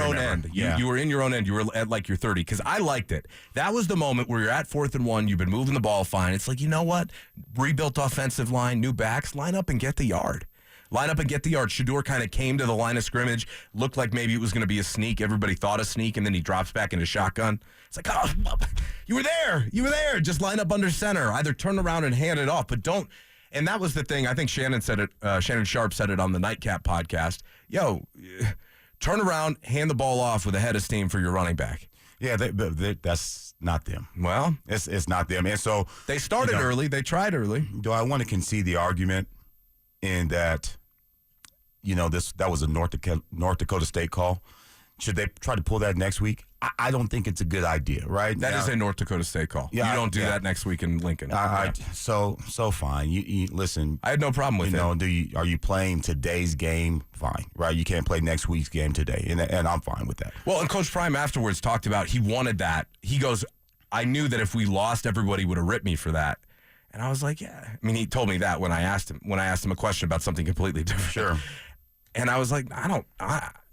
[SPEAKER 2] own end.
[SPEAKER 3] Yeah.
[SPEAKER 2] You were in your own end. You were at like your 30 because I liked it. That was the moment where you're at 4th and 1. You've been moving the ball fine. It's like, you know what? Rebuilt offensive line, new backs. Line up and get the yard. Shador kind of came to the line of scrimmage, looked like maybe it was going to be a sneak. Everybody thought a sneak, and then he drops back into shotgun. It's like, oh, you were there. Just line up under center. Either turn around and hand it off, but don't. And that was the thing. I think Shannon said it. Shannon Sharp said it on the Nightcap podcast. Turn around, hand the ball off with a head of steam for your running back.
[SPEAKER 3] Yeah, that's not them.
[SPEAKER 2] Well,
[SPEAKER 3] it's not them. And so
[SPEAKER 2] they started early. They tried early.
[SPEAKER 3] Do I want to concede the argument in that, that was a North Dakota State call? Should they try to pull that next week? I don't think it's a good idea, right?
[SPEAKER 2] That is a North Dakota State call.
[SPEAKER 3] Yeah,
[SPEAKER 2] you don't do that next week in Lincoln.
[SPEAKER 3] So fine. You listen.
[SPEAKER 2] I had no problem with it.
[SPEAKER 3] Are you playing today's game? Fine, right? You can't play next week's game today, and I'm fine with that.
[SPEAKER 2] Well, and Coach Prime afterwards talked about he wanted that. He goes, I knew that if we lost, everybody would have ripped me for that. And I was like, yeah. I mean, he told me that when I asked him a question about something completely different.
[SPEAKER 3] Sure.
[SPEAKER 2] And I was like,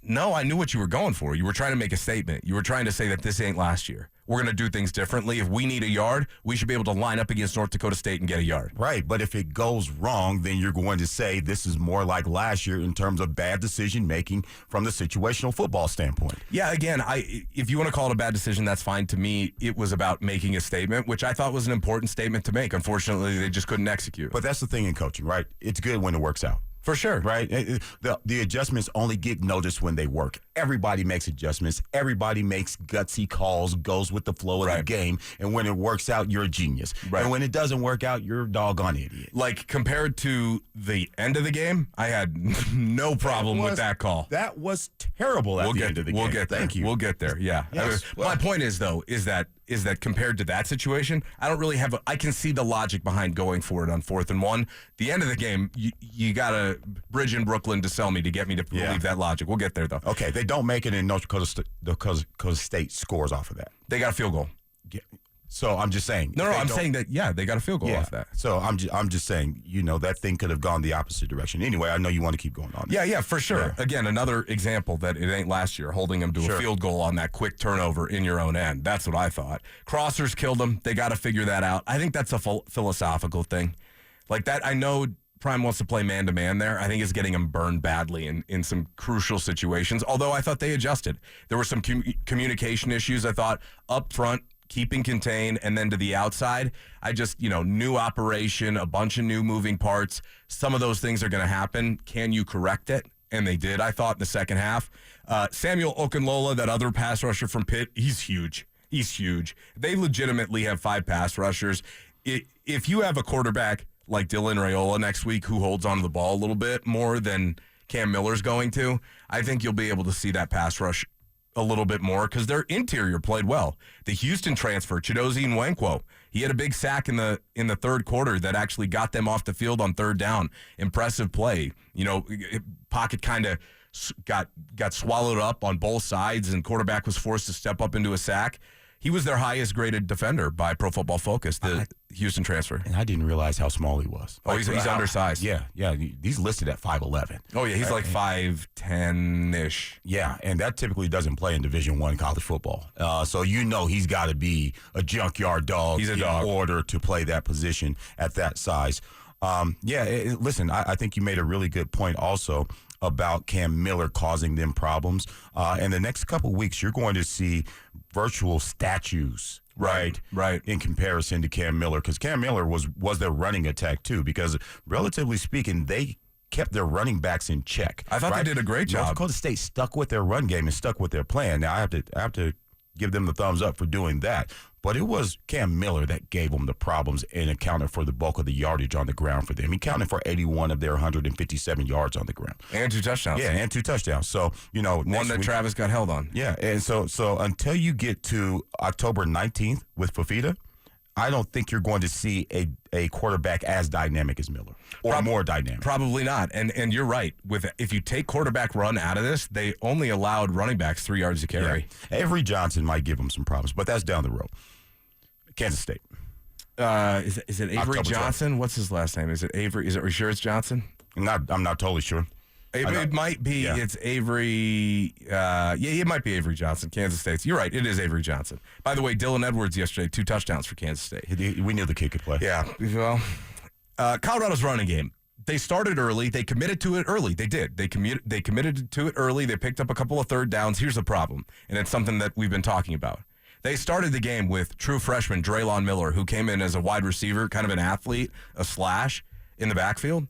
[SPEAKER 2] no, I knew what you were going for. You were trying to make a statement. You were trying to say that this ain't last year. We're going to do things differently. If we need a yard, we should be able to line up against North Dakota State and get a yard.
[SPEAKER 3] Right, but if it goes wrong, then you're going to say this is more like last year in terms of bad decision-making from the situational football standpoint.
[SPEAKER 2] Yeah, again, if you want to call it a bad decision, that's fine. To me, it was about making a statement, which I thought was an important statement to make. Unfortunately, they just couldn't execute.
[SPEAKER 3] But that's the thing in coaching, right? It's good when it works out.
[SPEAKER 2] For sure.
[SPEAKER 3] Right? The adjustments only get noticed when they work. Everybody makes adjustments. Everybody makes gutsy calls, goes with the flow of the game. And when it works out, you're a genius. Right. And when it doesn't work out, you're a doggone idiot.
[SPEAKER 2] Like, compared to the end of the game, I had no problem with that call.
[SPEAKER 3] That was terrible at the end of the game.
[SPEAKER 2] We'll get there.
[SPEAKER 3] Thank you.
[SPEAKER 2] We'll get there, yeah.
[SPEAKER 3] Yes.
[SPEAKER 2] My point is, though, is that compared to that situation, I don't really have I can see the logic behind going for it on 4th and 1. The end of the game, you got a bridge in Brooklyn to sell me to get me to believe that logic. We'll get there, though.
[SPEAKER 3] Okay, they don't make it in North Dakota State scores off of that.
[SPEAKER 2] They got a field goal.
[SPEAKER 3] Yeah. So I'm just saying.
[SPEAKER 2] No, I'm saying that, they got a field goal off that.
[SPEAKER 3] So I'm just saying, that thing could have gone the opposite direction. Anyway, I know you want to keep going on.
[SPEAKER 2] Yeah, for sure. Yeah. Again, another example that it ain't last year, holding them to a field goal on that quick turnover in your own end. That's what I thought. Crossers killed them. They got to figure that out. I think that's a philosophical thing. Like that, I know Prime wants to play man-to-man there. I think it's getting him burned badly in some crucial situations, although I thought they adjusted. There were some communication issues, I thought, up front, keeping contained, and then to the outside, I just, new operation, a bunch of new moving parts. Some of those things are going to happen. Can you correct it? And they did, I thought, in the second half. Samuel Okunlola, that other pass rusher from Pitt, he's huge. They legitimately have 5 pass rushers. If you have a quarterback like Dylan Raiola next week who holds onto the ball a little bit more than Cam Miller's going to, I think you'll be able to see that pass rush a little bit more because their interior played well. The Houston transfer, Chidozie Nwankwo, he had a big sack in the third quarter that actually got them off the field on third down. Impressive play. Pocket kind of got swallowed up on both sides, and quarterback was forced to step up into a sack. He was their highest graded defender by Pro Football Focus, the Houston transfer.
[SPEAKER 3] And I didn't realize how small he was.
[SPEAKER 2] Oh, he's undersized.
[SPEAKER 3] Yeah. He's listed at 5'11".
[SPEAKER 2] Oh, yeah, he's like 5'10"-ish.
[SPEAKER 3] Yeah, and that typically doesn't play in Division I college football. So he's got to be a junkyard dog
[SPEAKER 2] in
[SPEAKER 3] order to play that position at that size. Listen, I think you made a really good point also about Cam Miller causing them problems. In the next couple of weeks, you're going to see virtual statues, right, in comparison to Cam Miller, because Cam Miller was their running attack too, because relatively speaking, they kept their running backs in check.
[SPEAKER 2] I thought they did a great job.
[SPEAKER 3] North Dakota State stuck with their run game and stuck with their plan. Now, I have to give them the thumbs up for doing that. But it was Cam Miller that gave them the problems and accounted for the bulk of the yardage on the ground for them. He counted for 81 of their 157 yards on the ground.
[SPEAKER 2] And 2 touchdowns.
[SPEAKER 3] Yeah, and 2 touchdowns. So,
[SPEAKER 2] one that Travis got held on.
[SPEAKER 3] Yeah, and so until you get to October 19th with Fafita, I don't think you're going to see a quarterback as dynamic as Miller or more dynamic.
[SPEAKER 2] Probably not. And you're right. If you take quarterback run out of this, they only allowed running backs 3 yards to carry.
[SPEAKER 3] Yeah. Avery Johnson might give them some problems, but that's down the road. Kansas State.
[SPEAKER 2] Is it Avery
[SPEAKER 3] October
[SPEAKER 2] Johnson?
[SPEAKER 3] 12th.
[SPEAKER 2] What's his last name? Is it Avery? Are you sure it's Johnson?
[SPEAKER 3] I'm not totally sure.
[SPEAKER 2] It might be.
[SPEAKER 3] Yeah.
[SPEAKER 2] It's Avery. It might be Avery Johnson. Kansas State. You're right. It is Avery Johnson. By the way, Dylan Edwards yesterday, 2 touchdowns for Kansas State.
[SPEAKER 3] We knew the kid could play.
[SPEAKER 2] Yeah. Well, Colorado's running game. They started early. They committed to it early. They did. They committed to it early. They picked up a couple of third downs. Here's the problem, and it's something that we've been talking about. They started the game with true freshman Draylon Miller, who came in as a wide receiver, kind of an athlete, a slash in the backfield.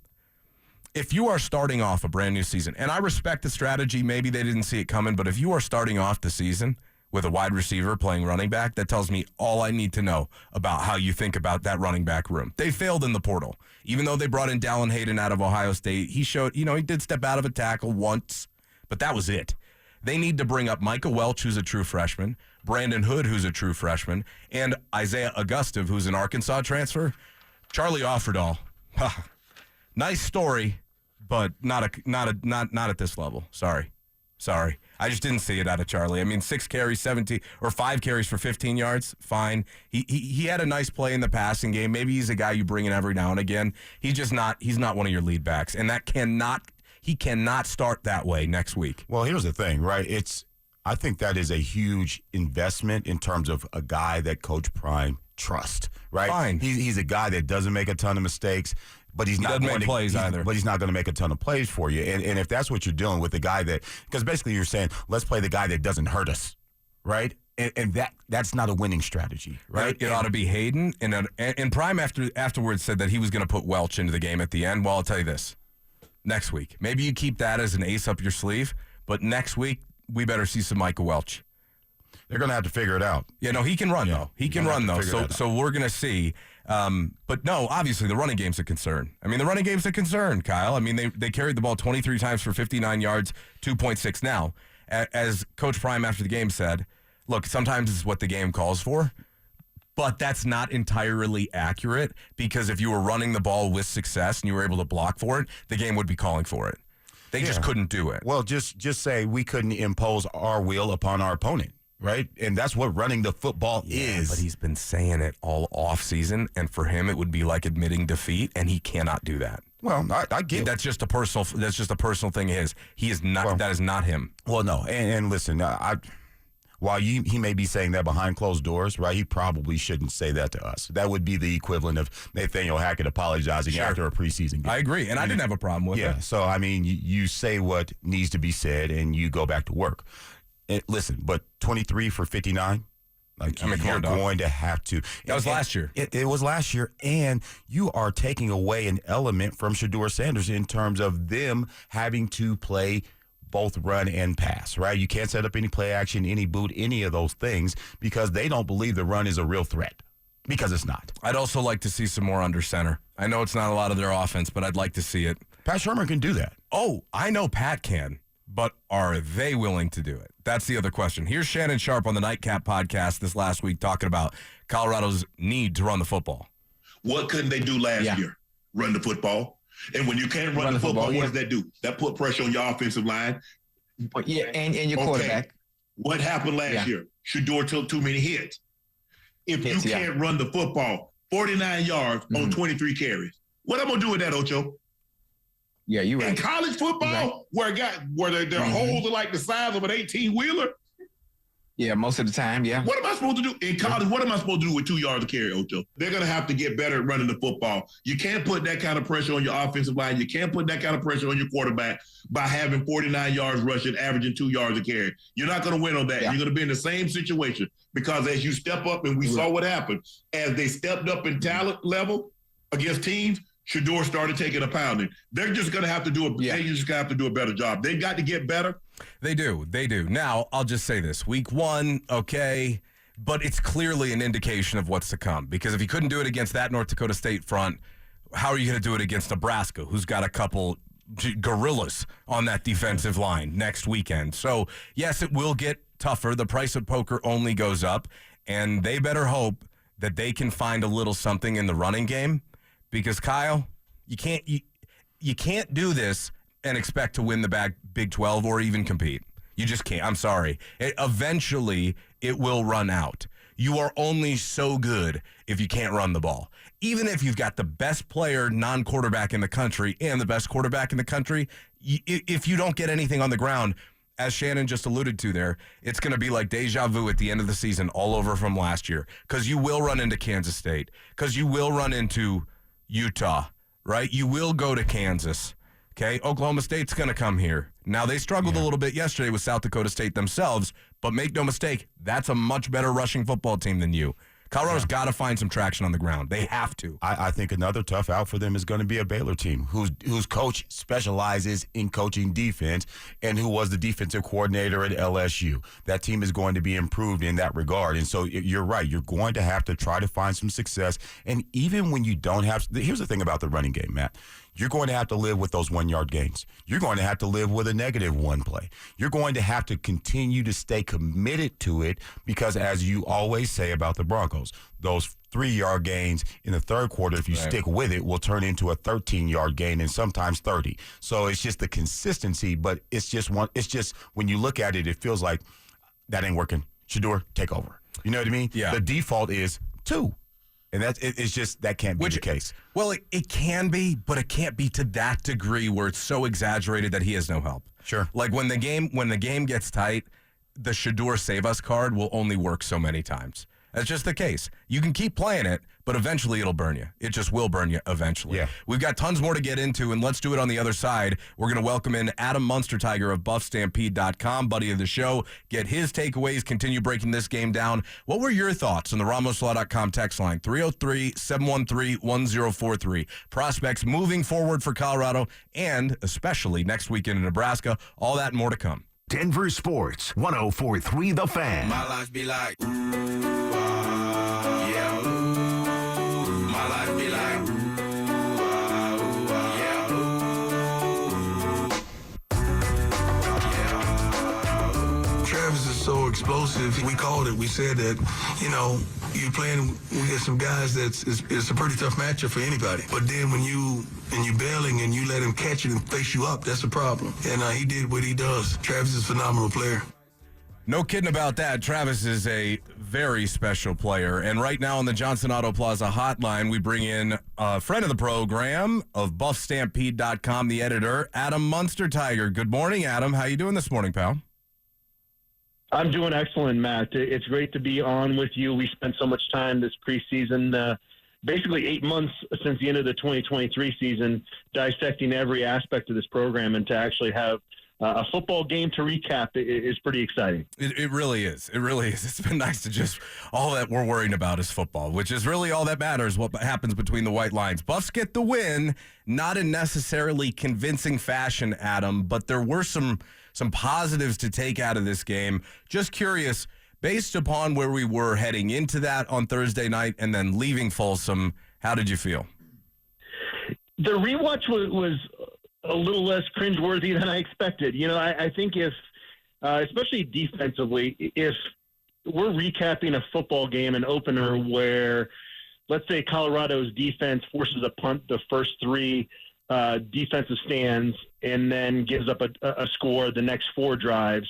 [SPEAKER 2] If you are starting off a brand new season, and I respect the strategy, maybe they didn't see it coming, but if you are starting off the season with a wide receiver playing running back, that tells me all I need to know about how you think about that running back room. They failed in the portal. Even though they brought in Dallin Hayden out of Ohio State, he showed, he did step out of a tackle once, but that was it. They need to bring up Micah Welch, who's a true freshman, Brandon Hood, who's a true freshman, and Isaiah Augustive, who's an Arkansas transfer. Charlie Offerdahl. Nice story, but not at this level. Sorry. I just didn't see it out of Charlie. I mean, 6 carries, 17 or 5 carries for 15 yards. Fine. He had a nice play in the passing game. Maybe he's a guy you bring in every now and again. He's not one of your lead backs, and he cannot start that way next week.
[SPEAKER 3] Well, here's the thing, right? I think that is a huge investment in terms of a guy that Coach Prime trusts, right?
[SPEAKER 2] Fine.
[SPEAKER 3] He's a guy that doesn't make a ton of mistakes, but he's not going to
[SPEAKER 2] plays either.
[SPEAKER 3] But he's not going to make a ton of plays for you. And if that's what you're doing with the guy because basically you're saying, let's play the guy that doesn't hurt us, right? And that's not a winning strategy, right?
[SPEAKER 2] It ought to be Hayden. And Prime afterwards said that he was going to put Welch into the game at the end. Well, I'll tell you this. Next week, maybe you keep that as an ace up your sleeve, but next week, we better see some Micah Welch.
[SPEAKER 3] They're going to have to figure it out.
[SPEAKER 2] Yeah, no, he can run, though. He can run, though. So we're going to see. But, no, obviously, the running game's a concern. I mean, the running game's a concern, Kyle. I mean, they carried the ball 23 times for 59 yards, 2.6. Now, as Coach Prime after the game said, look, sometimes it's what the game calls for, but that's not entirely accurate because if you were running the ball with success and you were able to block for it, the game would be calling for it. They just couldn't do it.
[SPEAKER 3] Well, just say we couldn't impose our will upon our opponent, right? And that's what running the football is.
[SPEAKER 2] But he's been saying it all offseason, and for him it would be like admitting defeat, and he cannot do that.
[SPEAKER 3] Well, I get
[SPEAKER 2] that's just a personal thing of his. He is not. Well, that is not him.
[SPEAKER 3] Well, no, and listen, while he may be saying that behind closed doors, right, he probably shouldn't say that to us. That would be the equivalent of Nathaniel Hackett apologizing after a preseason game.
[SPEAKER 2] I agree, and I didn't have a problem with it.
[SPEAKER 3] Yeah, so, I mean, you say what needs to be said, and you go back to work. Listen, but 23 for 59, you're going to have to.
[SPEAKER 2] That was last year.
[SPEAKER 3] It was last year, and you are taking away an element from Shedeur Sanders in terms of them having to play both run and pass, right? You can't set up any play action, any boot, any of those things because they don't believe the run is a real threat because it's not.
[SPEAKER 2] I'd also like to see some more under center. I know it's not a lot of their offense, but I'd like to see it.
[SPEAKER 3] Pat Shermer can do that.
[SPEAKER 2] Oh, I know Pat can, but are they willing to do it? That's the other question. Here's Shannon Sharp on the Nightcap podcast this last week talking about Colorado's need to run the football.
[SPEAKER 8] What couldn't they do last year? Run the football. And when you can't run the football, what does that do? That put pressure on your offensive line.
[SPEAKER 9] Yeah, and your quarterback.
[SPEAKER 8] What happened last year? Shedeur took too many hits. If you can't run the football, 49 yards on 23 carries. What am I going to do with that, Ocho?
[SPEAKER 9] Yeah, you're right.
[SPEAKER 8] In college football, where their holes are like the size of an 18-wheeler.
[SPEAKER 9] Yeah, most of the time, yeah.
[SPEAKER 8] What am I supposed to do? In college, what am I supposed to do with 2 yards of carry, Ocho? They're going to have to get better at running the football. You can't put that kind of pressure on your offensive line. You can't put that kind of pressure on your quarterback by having 49 yards rushing, averaging 2 yards of carry. You're not going to win on that. Yeah. You're going to be in the same situation because as you step up, and we saw what happened, as they stepped up in talent level against teams, Shador started taking a pounding. They're just going to have to do They just have to do a better job. They've got to get better.
[SPEAKER 2] They do. Now, I'll just say this. Week 1, okay, but it's clearly an indication of what's to come. Because if you couldn't do it against that North Dakota State front, how are you going to do it against Nebraska, who's got a couple gorillas on that defensive line next weekend? So, yes, it will get tougher. The price of poker only goes up, and they better hope that they can find a little something in the running game. Because, Kyle, you can't do this and expect to win the Big 12 or even compete. You just can't. I'm sorry. Eventually, it will run out. You are only so good if you can't run the ball. Even if you've got the best player, non-quarterback in the country and the best quarterback in the country, if you don't get anything on the ground, as Shannon just alluded to there, it's going to be like deja vu at the end of the season all over from last year. Because you will run into Kansas State. Because you will run into Utah, right? You will go to Kansas, okay? Oklahoma State's going to come here. Now, they struggled a little bit yesterday with South Dakota State themselves, but make no mistake, that's a much better rushing football team than you. Colorado's got to find some traction on the ground. They have to.
[SPEAKER 3] I think another tough out for them is going to be a Baylor team whose coach specializes in coaching defense and who was the defensive coordinator at LSU. That team is going to be improved in that regard. And so you're right. You're going to have to try to find some success. And even when you don't have – here's the thing about the running game, Matt. You're going to have to live with those 1-yard gains. You're going to have to live with a -1 play. You're going to have to continue to stay committed to it because, as you always say about the Broncos, those 3-yard gains in the third quarter, if you stick with it, will turn into a 13-yard gain and sometimes 30. So it's just the consistency, but it's just when you look at it, it feels like that ain't working. Shador, take over. You know what I mean?
[SPEAKER 2] Yeah.
[SPEAKER 3] The default is 2. And it's just that can't be the case.
[SPEAKER 2] Well, it can be, but it can't be to that degree where it's so exaggerated that he has no help.
[SPEAKER 3] Sure.
[SPEAKER 2] Like when the game gets tight, the Shador Save Us card will only work so many times. That's just the case. You can keep playing it, but eventually it'll burn you. It just will burn you eventually.
[SPEAKER 3] Yeah.
[SPEAKER 2] We've got tons more to get into, and let's do it on the other side. We're going to welcome in Adam Munstertiger of BuffStampede.com, buddy of the show. Get his takeaways, continue breaking this game down. What were your thoughts on the RamosLaw.com text line? 303-713-1043. Prospects moving forward for Colorado, and especially next weekend in Nebraska. All that and more to come.
[SPEAKER 1] Denver Sports, 104.3 The Fan.
[SPEAKER 7] My life be like, yeah, my life be like, Travis is so explosive. We called it. We said that, you playing with some guys it's a pretty tough matchup for anybody. But then when you bailing and you let him catch it and face you up, that's a problem. And he did what he does. Travis is a phenomenal player.
[SPEAKER 2] No kidding about that. Travis is a very special player. And right now on the Johnson Auto Plaza hotline, we bring in a friend of the program of BuffStampede.com, the editor, Adam Munstertiger. Good morning, Adam. How you doing this morning, pal?
[SPEAKER 10] I'm doing excellent, Matt. It's great to be on with you. We spent so much time this preseason, basically 8 months since the end of the 2023 season, dissecting every aspect of this program, and to actually have a football game to recap is pretty exciting.
[SPEAKER 2] It really is. It really is. It's been nice to just all that we're worrying about is football, which is really all that matters, what happens between the white lines. Buffs get the win, not in necessarily convincing fashion, Adam, but there were some positives to take out of this game. Just curious, based upon where we were heading into that on Thursday night and then leaving Folsom, how did you feel?
[SPEAKER 10] The rewatch was a little less cringeworthy than I expected. I think if, especially defensively, if we're recapping a football game, an opener where, let's say Colorado's defense forces a punt the first 3 defensive stands and then gives up a score the next 4 drives,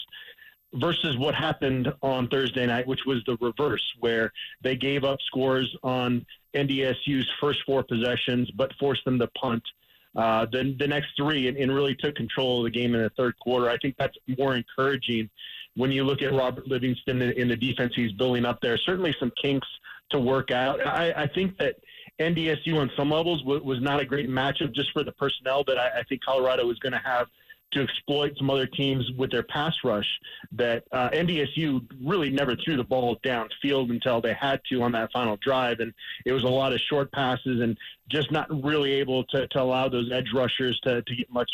[SPEAKER 10] versus what happened on Thursday night, which was the reverse, where they gave up scores on NDSU's first 4 possessions but forced them to punt the next 3 and really took control of the game in the third quarter. I think that's more encouraging when you look at Robert Livingston in the defense he's building up there. Certainly some kinks to work out. I think that NDSU on some levels was not a great matchup just for the personnel, but I think Colorado is going to have to exploit some other teams with their pass rush that NDSU really never threw the ball downfield until they had to on that final drive. And it was a lot of short passes and just not really able to allow those edge rushers to get much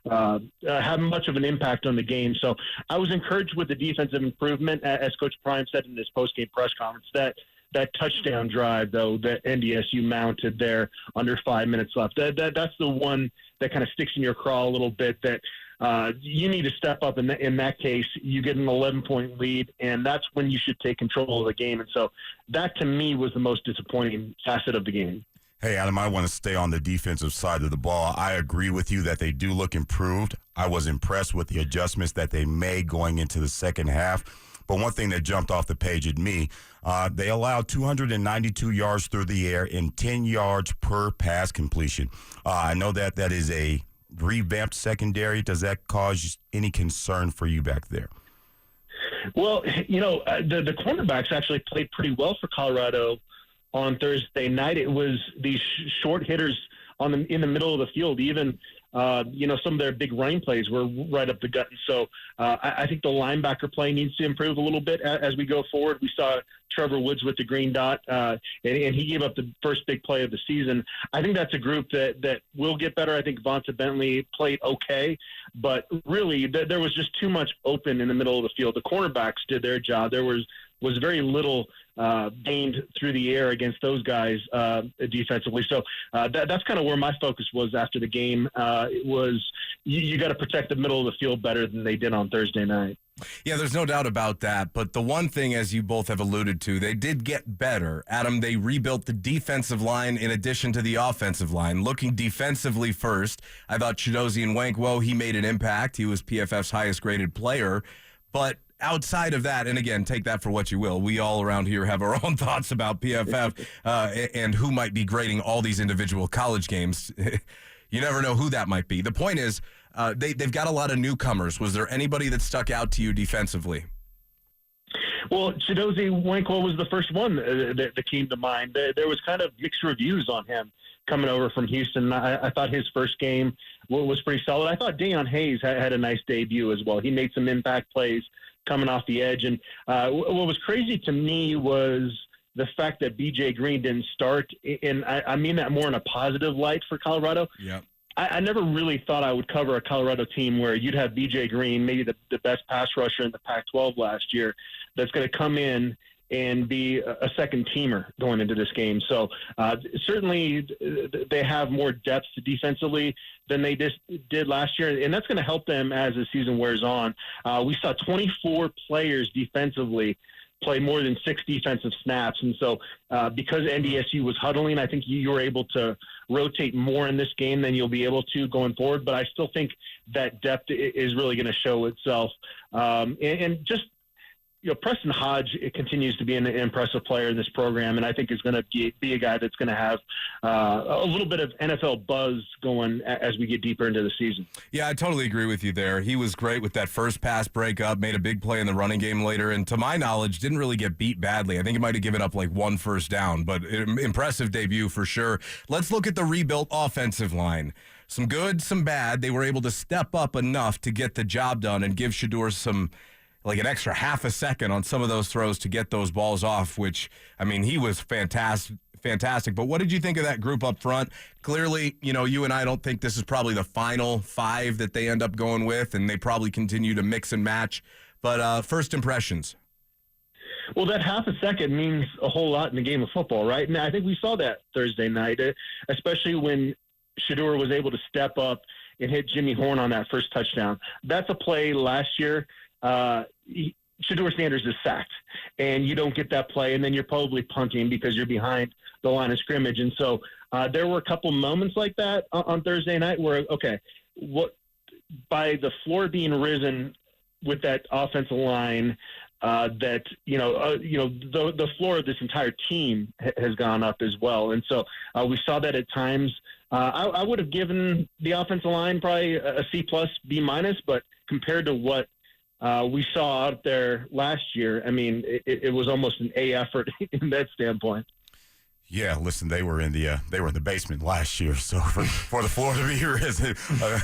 [SPEAKER 10] have much of an impact on the game. So I was encouraged with the defensive improvement, as Coach Prime said in his post-game press conference, that touchdown drive, though, that NDSU mounted there under 5 minutes left. That's the one that kind of sticks in your craw a little bit, that you need to step up. In that case, you get an 11-point lead, and that's when you should take control of the game. And so that, to me, was the most disappointing facet of the game.
[SPEAKER 3] Hey, Adam, I want to stay on the defensive side of the ball. I agree with you that they do look improved. I was impressed with the adjustments that they made going into the second half. But one thing that jumped off the page at me, they allowed 292 yards through the air and 10 yards per pass completion. I know that is a revamped secondary. Does that cause any concern for you back there?
[SPEAKER 10] Well, the cornerbacks actually played pretty well for Colorado on Thursday night. It was these short hitters in the middle of the field. Even some of their big running plays were right up the gut. And so I think the linebacker play needs to improve a little bit as we go forward. We saw Trevor Woods with the green dot, and he gave up the first big play of the season. I think that's a group that will get better. I think Vonta Bentley played okay, but really there was just too much open in the middle of the field. The cornerbacks did their job. There was very little gained through the air against those guys defensively. So that's kind of where my focus was after the game. It was you got to protect the middle of the field better than they did on Thursday night.
[SPEAKER 2] Yeah, there's no doubt about that. But the one thing, as you both have alluded to, they did get better. Adam, they rebuilt the defensive line in addition to the offensive line. Looking defensively first, I thought Chidozie Nwankwo, he made an impact. He was PFF's highest graded player. But outside of that, and again, take that for what you will, we all around here have our own thoughts about PFF and who might be grading all these individual college games. You never know who that might be. The point is, they've got a lot of newcomers. Was there anybody that stuck out to you defensively?
[SPEAKER 10] Well, Chidozie Nwankwo was the first one that came to mind. There was kind of mixed reviews on him coming over from Houston. I thought his first game was pretty solid. I thought Deion Hayes had a nice debut as well. He made some impact plays coming off the edge. And what was crazy to me was the fact that B.J. Green didn't start. And I mean that more in a positive light for Colorado.
[SPEAKER 2] Yeah.
[SPEAKER 10] I never really thought I would cover a Colorado team where you'd have B.J. Green, maybe the best pass rusher in the Pac-12 last year, that's going to come in and be a second teamer going into this game. So certainly they have more depth defensively than they did last year, and that's going to help them as the season wears on. We saw 24 players defensively play more than 6 defensive snaps. And so because NDSU was huddling, I think you were able to rotate more in this game than you'll be able to going forward. But I still think that depth is really going to show itself. And just, Preston Hodge continues to be an impressive player in this program, and I think is going to be a guy that's going to have a little bit of NFL buzz going as we get deeper into the season.
[SPEAKER 2] Yeah, I totally agree with you there. He was great with that first pass breakup, made a big play in the running game later, and to my knowledge, didn't really get beat badly. I think he might have given up like 1 first down, but impressive debut for sure. Let's look at the rebuilt offensive line. Some good, some bad. They were able to step up enough to get the job done and give Shedeur like an extra half a second on some of those throws to get those balls off, which, I mean, he was fantastic. But what did you think of that group up front? Clearly, you and I don't think this is probably the final 5 that they end up going with, and they probably continue to mix and match. But first impressions.
[SPEAKER 10] Well, that half a second means a whole lot in the game of football, right? And I think we saw that Thursday night, especially when Shedeur was able to step up and hit Jimmy Horn on that first touchdown. That's a play last year. Shedeur Sanders is sacked, and you don't get that play, and then you're probably punting because you're behind the line of scrimmage. And so there were a couple moments like that on Thursday night where, by the floor being risen with that offensive line, the floor of this entire team has gone up as well. And so we saw that at times. I would have given the offensive line probably a C+, B-, but compared to what we saw out there last year, I mean, it was almost an A effort in that standpoint.
[SPEAKER 3] Yeah, listen, they were in the basement last year, so for the floor to be risen,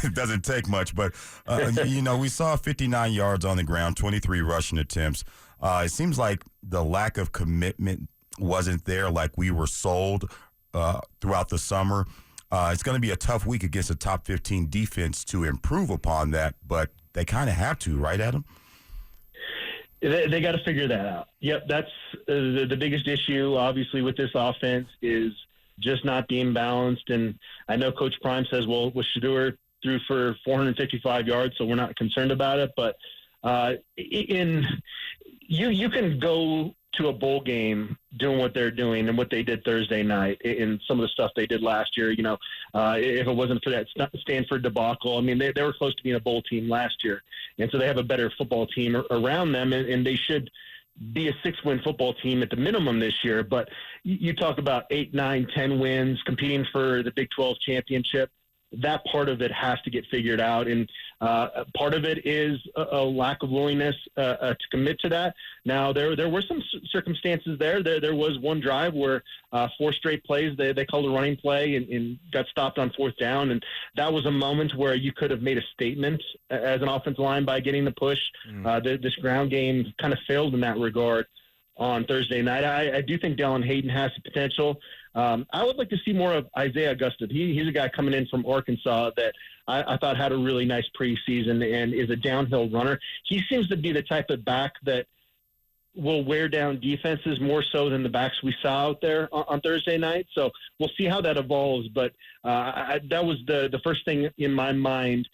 [SPEAKER 3] it doesn't take much. But we saw 59 yards on the ground, 23 rushing attempts. It seems like the lack of commitment wasn't there, like we were sold throughout the summer. It's going to be a tough week against a top 15 defense to improve upon that, but they kind of have to, right, Adam?
[SPEAKER 10] They got to figure that out. Yep, that's the biggest issue, obviously, with this offense is just not being balanced. And I know Coach Prime says, well, with Shedeur threw for 455 yards, so we're not concerned about it. But you can go to a bowl game doing what they're doing and what they did Thursday night in some of the stuff they did last year. If it wasn't for that Stanford debacle, I mean, they were close to being a bowl team last year. And so they have a better football team around them, and they should be a 6-win football team at the minimum this year. But you talk about 8, 9, 10 wins, competing for the Big 12 championship. That part of it has to get figured out. And part of it is a lack of willingness to commit to that. Now, there were some circumstances there. There was one drive where 4 straight plays, they called a running play and got stopped on 4th down. And that was a moment where you could have made a statement as an offensive line by getting the push. This ground game kind of failed in that regard on Thursday night. I do think Dallin Hayden has the potential. I would like to see more of Isaiah Augusta. He's a guy coming in from Arkansas that I thought had a really nice preseason and is a downhill runner. He seems to be the type of back that will wear down defenses more so than the backs we saw out there on Thursday night. So we'll see how that evolves. But that was the first thing in my mind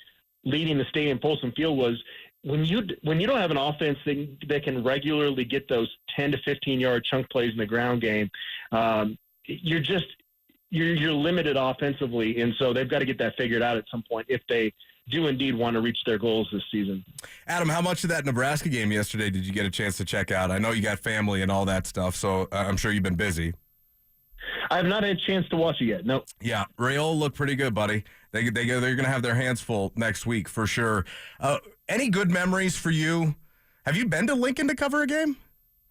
[SPEAKER 10] leading the stadium Folsom Field was when you don't have an offense that can regularly get those 10 to 15-yard chunk plays in the ground game, you're limited offensively, and so they've got to get that figured out at some point if they do indeed want to reach their goals this season.
[SPEAKER 2] Adam, how much of that Nebraska game yesterday did you get a chance to check out? I know you got family and all that stuff, so I'm sure you've been busy.
[SPEAKER 10] I have not had a chance to watch it yet. Nope.
[SPEAKER 2] Yeah, Rayola looked pretty good, buddy. They're going to have their hands full next week for sure. Any good memories for you? Have you been to Lincoln to cover a game?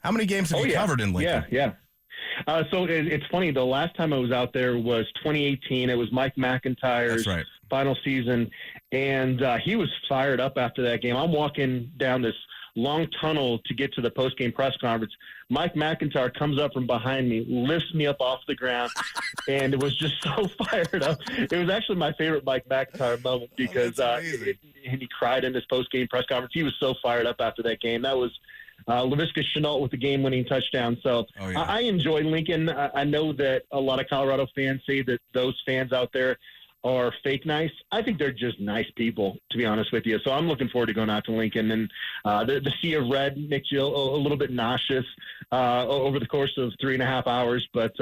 [SPEAKER 2] How many games have you covered in Lincoln?
[SPEAKER 10] Yeah. So it's funny. The last time I was out there was 2018. It was Mike McIntyre's final season, and he was fired up after that game. I'm walking down this long tunnel to get to the post-game press conference. Mike McIntyre comes up from behind me, lifts me up off the ground, and it was just so fired up. It was actually my favorite Mike McIntyre moment because and he cried in his post-game press conference. He was so fired up after that game. That was Laviska Shenault with the game-winning touchdown. So I enjoy Lincoln. I know that a lot of Colorado fans say that those fans out there are fake nice. I think they're just nice people, to be honest with you. So I'm looking forward to going out to Lincoln. And the sea of red makes you a little bit nauseous over the course of 3.5 hours. But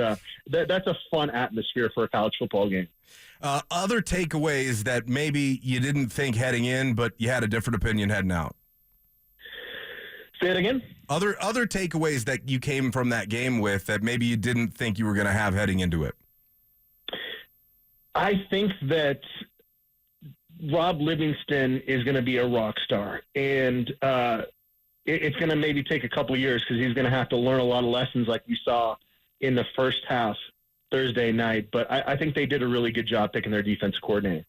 [SPEAKER 10] that's a fun atmosphere for a college football game.
[SPEAKER 2] Other takeaways that maybe you didn't think heading in, but you had a different opinion heading out?
[SPEAKER 10] Say it again?
[SPEAKER 2] Other takeaways that you came from that game with that maybe you didn't think you were going to have heading into it?
[SPEAKER 10] I think that Rob Livingston is going to be a rock star, and it's going to maybe take a couple years because he's going to have to learn a lot of lessons like we saw in the first half Thursday night. But I think they did a really good job picking their defense coordinator.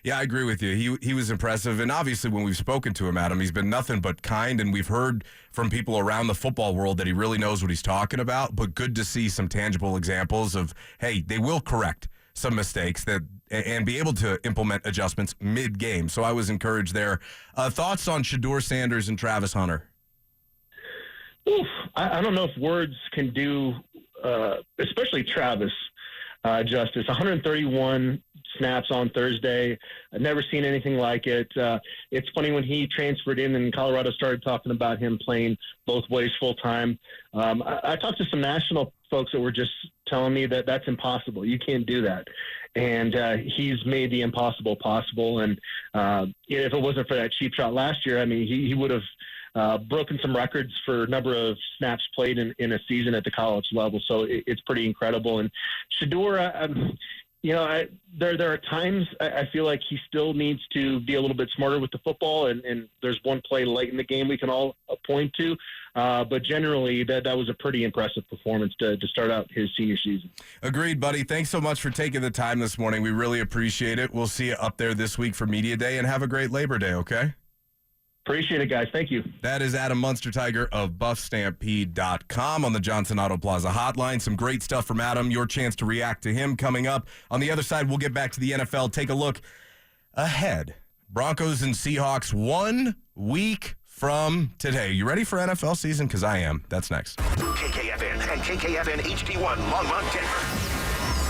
[SPEAKER 2] Yeah, I agree with you. He was impressive, and obviously when we've spoken to him, Adam, he's been nothing but kind, and we've heard from people around the football world that he really knows what he's talking about, but good to see some tangible examples of, hey, they will correct some mistakes and be able to implement adjustments mid-game. So I was encouraged there. Thoughts on Shedeur Sanders and Travis Hunter?
[SPEAKER 10] Oof, I don't know if words can do, especially Travis, justice. 131 snaps on Thursday. I've never seen anything like it. It's funny when he transferred in and Colorado started talking about him playing both ways full time. I talked to some national folks that were just telling me that that's impossible. You can't do that. And he's made the impossible possible. And if it wasn't for that cheap shot last year, I mean, he would have broken some records for a number of snaps played in a season at the college level. So it's pretty incredible. And Shedeur, there are times I feel like he still needs to be a little bit smarter with the football, and there's one play late in the game we can all point to. But generally, that was a pretty impressive performance to start out his senior season.
[SPEAKER 2] Agreed, buddy. Thanks so much for taking the time this morning. We really appreciate it. We'll see you up there this week for Media Day, and have a great Labor Day, okay?
[SPEAKER 10] Appreciate it, guys. Thank you.
[SPEAKER 2] That is Adam Munster-Tiger of BuffStampede.com on the Johnson Auto Plaza hotline. Some great stuff from Adam. Your chance to react to him coming up. On the other side, we'll get back to the NFL. Take a look ahead. Broncos and Seahawks 1 week from today. You ready for NFL season? Because I am. That's next.
[SPEAKER 1] KKFN and KKFN HD1 Longmont, Denver.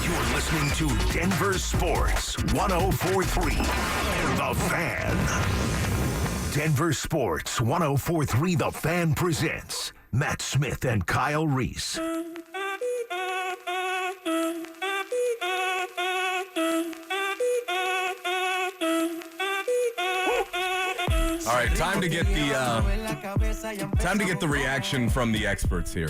[SPEAKER 1] You're listening to Denver Sports 104.3. The Fan. Denver Sports 104.3 The Fan presents Matt Smith and Kyle Reese.
[SPEAKER 2] All right, time to get the reaction from the experts here.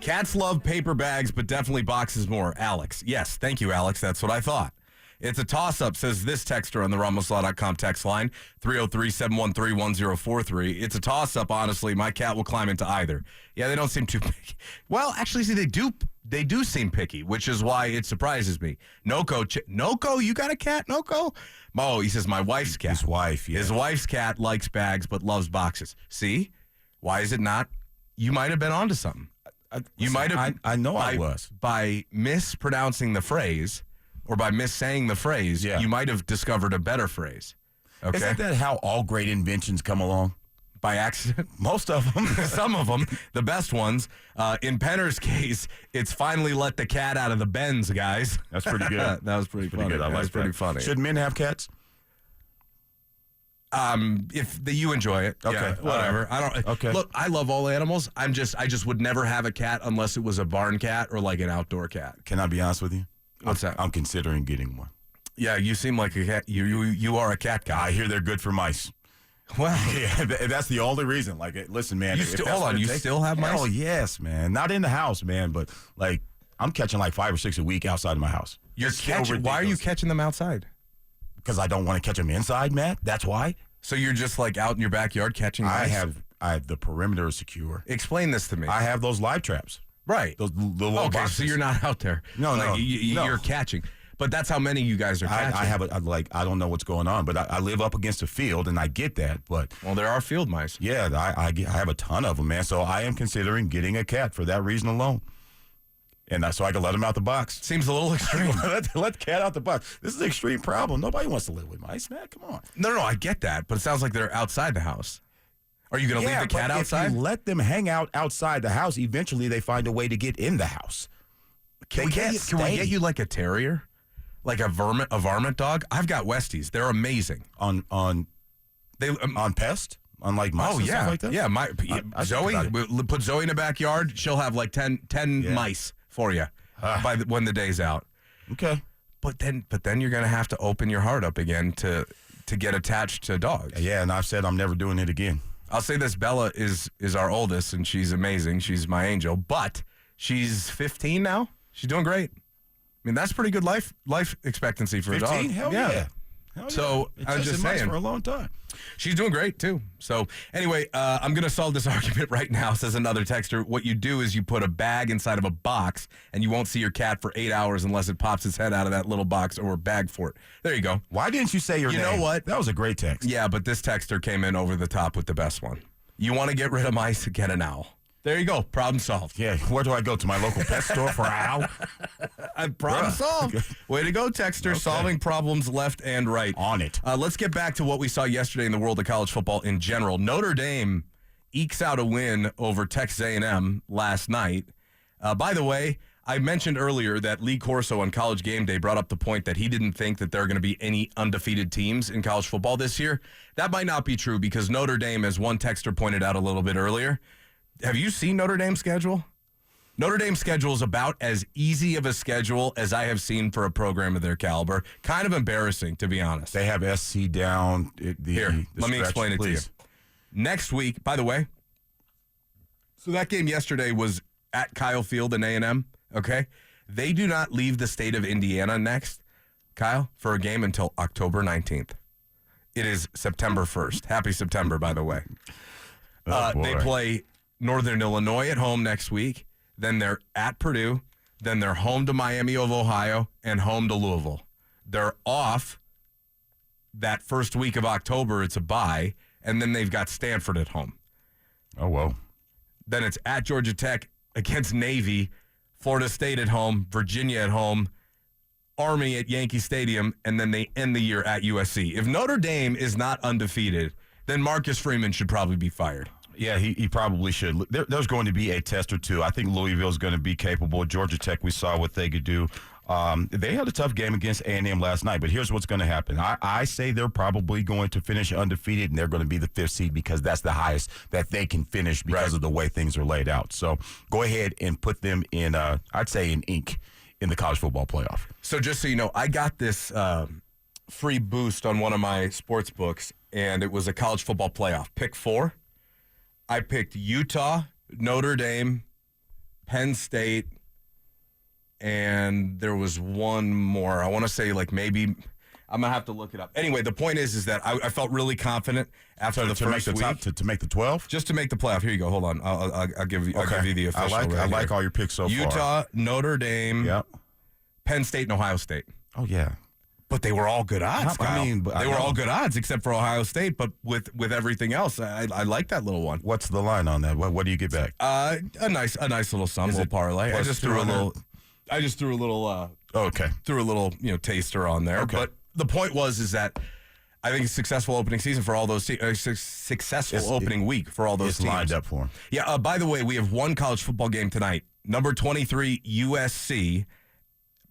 [SPEAKER 2] Cats love paper bags, but definitely boxes more. Alex. Yes, thank you, Alex. That's what I thought. It's a toss-up, says this texter on the RamosLaw.com text line, 303-713-1043. It's a toss-up, honestly. My cat will climb into either. Yeah, they don't seem too picky. Well, actually, see, they do seem picky, which is why it surprises me. Noko, you got a cat, Noko? Mo, he says, my wife's cat.
[SPEAKER 3] His wife, yeah.
[SPEAKER 2] His wife's cat likes bags but loves boxes. See? Why is it not? You might have been onto something. You might have.
[SPEAKER 3] I know I was.
[SPEAKER 2] By mispronouncing the phrase, or by missaying the phrase, you might have discovered a better phrase. Okay?
[SPEAKER 3] Isn't that how all great inventions come along?
[SPEAKER 2] By accident?
[SPEAKER 3] Most of them.
[SPEAKER 2] Some of them. The best ones. In Penner's case, it's finally let the cat out of the Benz, guys.
[SPEAKER 3] That's pretty good.
[SPEAKER 2] That was pretty funny.
[SPEAKER 3] Good. I like
[SPEAKER 2] pretty funny.
[SPEAKER 3] Should men have cats?
[SPEAKER 2] If you enjoy it,
[SPEAKER 3] okay,
[SPEAKER 2] yeah, whatever. I don't.
[SPEAKER 3] Okay.
[SPEAKER 2] Look, I love all animals. I just would never have a cat unless it was a barn cat or like an outdoor cat.
[SPEAKER 3] Can I be honest with you?
[SPEAKER 2] What's that?
[SPEAKER 3] I'm considering getting one.
[SPEAKER 2] Yeah, you seem like a cat. You are a cat guy.
[SPEAKER 3] I hear they're good for mice.
[SPEAKER 2] Well,
[SPEAKER 3] yeah, that's the only reason. Like, listen, man.
[SPEAKER 2] You still have mice?
[SPEAKER 3] Oh yes, man. Not in the house, man, but like I'm catching like 5 or 6 a week outside of my house.
[SPEAKER 2] You're catching. Why are you catching them outside?
[SPEAKER 3] Because I don't want to catch them inside, Matt. That's why.
[SPEAKER 2] So you're just like out in your backyard catching mice?
[SPEAKER 3] I have the perimeter is secure.
[SPEAKER 2] Explain this to me.
[SPEAKER 3] I have those live traps.
[SPEAKER 2] Right.
[SPEAKER 3] Those little boxes.
[SPEAKER 2] So you're not out there.
[SPEAKER 3] No.
[SPEAKER 2] You're catching. But that's how many you guys are catching.
[SPEAKER 3] I have I don't know what's going on, but I live up against a field, and I get that. But
[SPEAKER 2] well, there are field mice.
[SPEAKER 3] Yeah, I have a ton of them, man. So I am considering getting a cat for that reason alone. And so I can let them out the box.
[SPEAKER 2] Seems a little extreme.
[SPEAKER 3] let the cat out the box. This is an extreme problem. Nobody wants to live with mice, man. Come on.
[SPEAKER 2] No, I get that, but it sounds like they're outside the house. Are you going to leave the cat outside?
[SPEAKER 3] If you let them hang out outside the house, eventually they find a way to get in the house.
[SPEAKER 2] Can we get you like a terrier? Like a varmint dog? I've got Westies. They're amazing.
[SPEAKER 3] On pest? On like mice and stuff like that?
[SPEAKER 2] Yeah, Zoe, we'll put Zoe in the backyard. She'll have like 10 mice for you when the day's out.
[SPEAKER 3] Okay.
[SPEAKER 2] But then you're going to have to open your heart up again to get attached to dogs.
[SPEAKER 3] Yeah, and I've said I'm never doing it again.
[SPEAKER 2] I'll say this, Bella is our oldest, and she's amazing. She's my angel, but she's 15 now. She's doing great. I mean, that's pretty good life expectancy for
[SPEAKER 3] 15?
[SPEAKER 2] a dog.
[SPEAKER 3] Hell yeah.
[SPEAKER 2] So I'm just saying,
[SPEAKER 3] for a long time.
[SPEAKER 2] She's doing great too. So anyway, I'm going to solve this argument right now, says another texter. What you do is you put a bag inside of a box, and you won't see your cat for 8 hours unless it pops its head out of that little box or bag for it. There you go.
[SPEAKER 3] Why didn't you say your name? You know what? That was a great text.
[SPEAKER 2] Yeah, but this texter came in over the top with the best one. You want to get rid of mice? Get an owl. There you go. Problem solved.
[SPEAKER 3] Yeah. Where do I go? To my local pet store for an owl?
[SPEAKER 2] Problem solved. Way to go, texter. Okay. Solving problems left and right.
[SPEAKER 3] On it.
[SPEAKER 2] Let's get back to what we saw yesterday in the world of college football in general. Notre Dame ekes out a win over Texas A&M last night. By the way, I mentioned earlier that Lee Corso on College Game Day brought up the point that he didn't think that there are going to be any undefeated teams in college football this year. That might not be true because Notre Dame, as one texter pointed out a little bit earlier, have you seen Notre Dame's schedule? Notre Dame's schedule is about as easy of a schedule as I have seen for a program of their caliber. Kind of embarrassing, to be honest.
[SPEAKER 3] They have SC down.
[SPEAKER 2] Here, let me explain it to you. Next week, by the way, so that game yesterday was at Kyle Field in A&M, okay? They do not leave the state of Indiana next, Kyle, for a game until October 19th. It is September 1st. Happy September, by the way. They play Northern Illinois at home next week. Then they're at Purdue. Then they're home to Miami of Ohio and home to Louisville. They're off that first week of October. It's a bye. And then they've got Stanford at home.
[SPEAKER 3] Oh, whoa.
[SPEAKER 2] Then it's at Georgia Tech against Navy, Florida State at home, Virginia at home, Army at Yankee Stadium, and then they end the year at USC. If Notre Dame is not undefeated, then Marcus Freeman should probably be fired.
[SPEAKER 3] Yeah, he probably should. There's going to be a test or two. I think Louisville's going to be capable. Georgia Tech, we saw what they could do. They had a tough game against A&M last night, but here's what's going to happen. I say they're probably going to finish undefeated, and they're going to be the 5th seed because that's the highest that they can finish because of the way things are laid out. So go ahead and put them in, I'd say, in ink in the college football playoff.
[SPEAKER 2] So just so you know, I got this free boost on one of my sports books, and it was a college football playoff. Pick 4. I picked Utah, Notre Dame, Penn State, and there was one more. I want to say maybe I'm going to have to look it up. Anyway, the point is that I felt really confident after the first week.
[SPEAKER 3] To make the 12?
[SPEAKER 2] Just to make the playoff. Here you go. Hold on. I'll give you the official.
[SPEAKER 3] I like all your picks so far.
[SPEAKER 2] Utah, Notre Dame, Penn State, and Ohio State.
[SPEAKER 3] Oh, yeah.
[SPEAKER 2] But they were all good odds, Kyle. They were all good odds except for Ohio State, but with everything else, I like that little one.
[SPEAKER 3] What's the line on that? What do you get back?
[SPEAKER 2] A nice little sum, little parlay. I just threw a little taster on there.
[SPEAKER 3] Okay.
[SPEAKER 2] But the point is that I think a successful opening season for all those successful opening week for all those teams.
[SPEAKER 3] It's lined up for them.
[SPEAKER 2] Yeah, by the way, we have one college football game tonight. Number 23 USC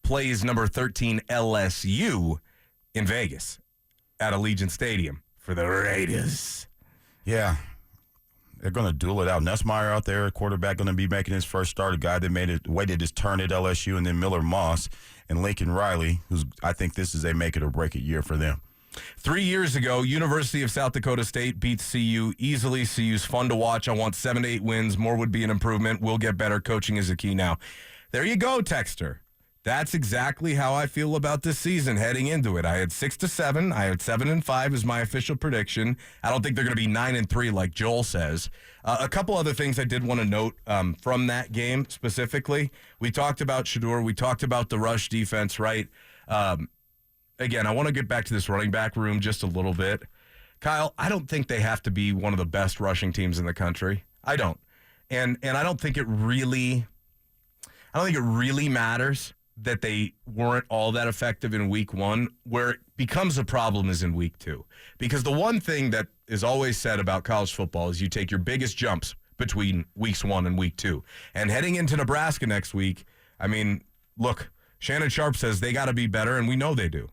[SPEAKER 2] plays number 13 LSU in Vegas at Allegiant Stadium for the Raiders.
[SPEAKER 3] Yeah. They're going to duel it out. Nussmeier out there, quarterback, going to be making his first start. A guy that waited his turn at LSU, and then Miller Moss and Lincoln Riley, I think this is a make it or break it year for them.
[SPEAKER 2] 3 years ago, University of South Dakota State beats CU easily. CU's fun to watch. I want 7 to 8 wins. More would be an improvement. We'll get better. Coaching is the key now. There you go, Texter. That's exactly how I feel about this season heading into it. I had 6 to 7. I had 7 and 5 as my official prediction. I don't think they're going to be 9 and 3 like Joel says. A couple other things I did want to note from that game specifically. We talked about Shedeur. We talked about the rush defense, right? Again, I want to get back to this running back room just a little bit. Kyle, I don't think they have to be one of the best rushing teams in the country. I don't. And I don't think it really matters that they weren't all that effective in week 1. Where it becomes a problem is in week 2. Because the one thing that is always said about college football is you take your biggest jumps between weeks 1 and week 2. And heading into Nebraska next week, I mean, look, Shannon Sharp says they got to be better, and we know they do.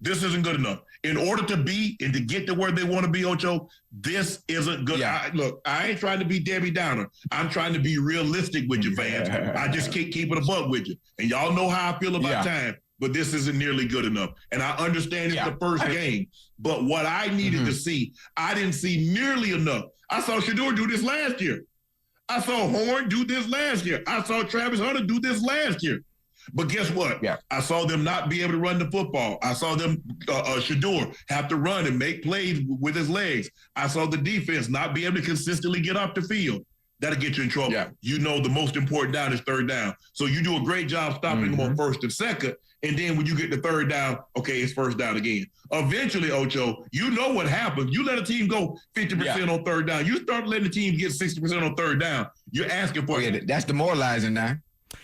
[SPEAKER 8] This isn't good enough. In order to be and to get to where they want to be, Ocho, this isn't good.
[SPEAKER 2] Yeah.
[SPEAKER 8] I ain't trying to be Debbie Downer. I'm trying to be realistic with you, fans. I just can't keep it a buck with you. And y'all know how I feel about time, but this isn't nearly good enough. And I understand it's the first game, but what I needed to see, I didn't see nearly enough. I saw Shedeur do this last year. I saw Horn do this last year. I saw Travis Hunter do this last year. But guess what?
[SPEAKER 9] Yeah.
[SPEAKER 8] I saw them not be able to run the football. I saw them, Shedeur, have to run and make plays with his legs. I saw the defense not be able to consistently get off the field. That'll get you in trouble.
[SPEAKER 9] Yeah.
[SPEAKER 8] You know the most important down is third down. So you do a great job stopping them on first and second, and then when you get the third down, okay, it's first down again. Eventually, Ocho, you know what happens. You let a team go 50% on third down. You start letting the team get 60% on third down. You're asking for it.
[SPEAKER 9] That's demoralizing now.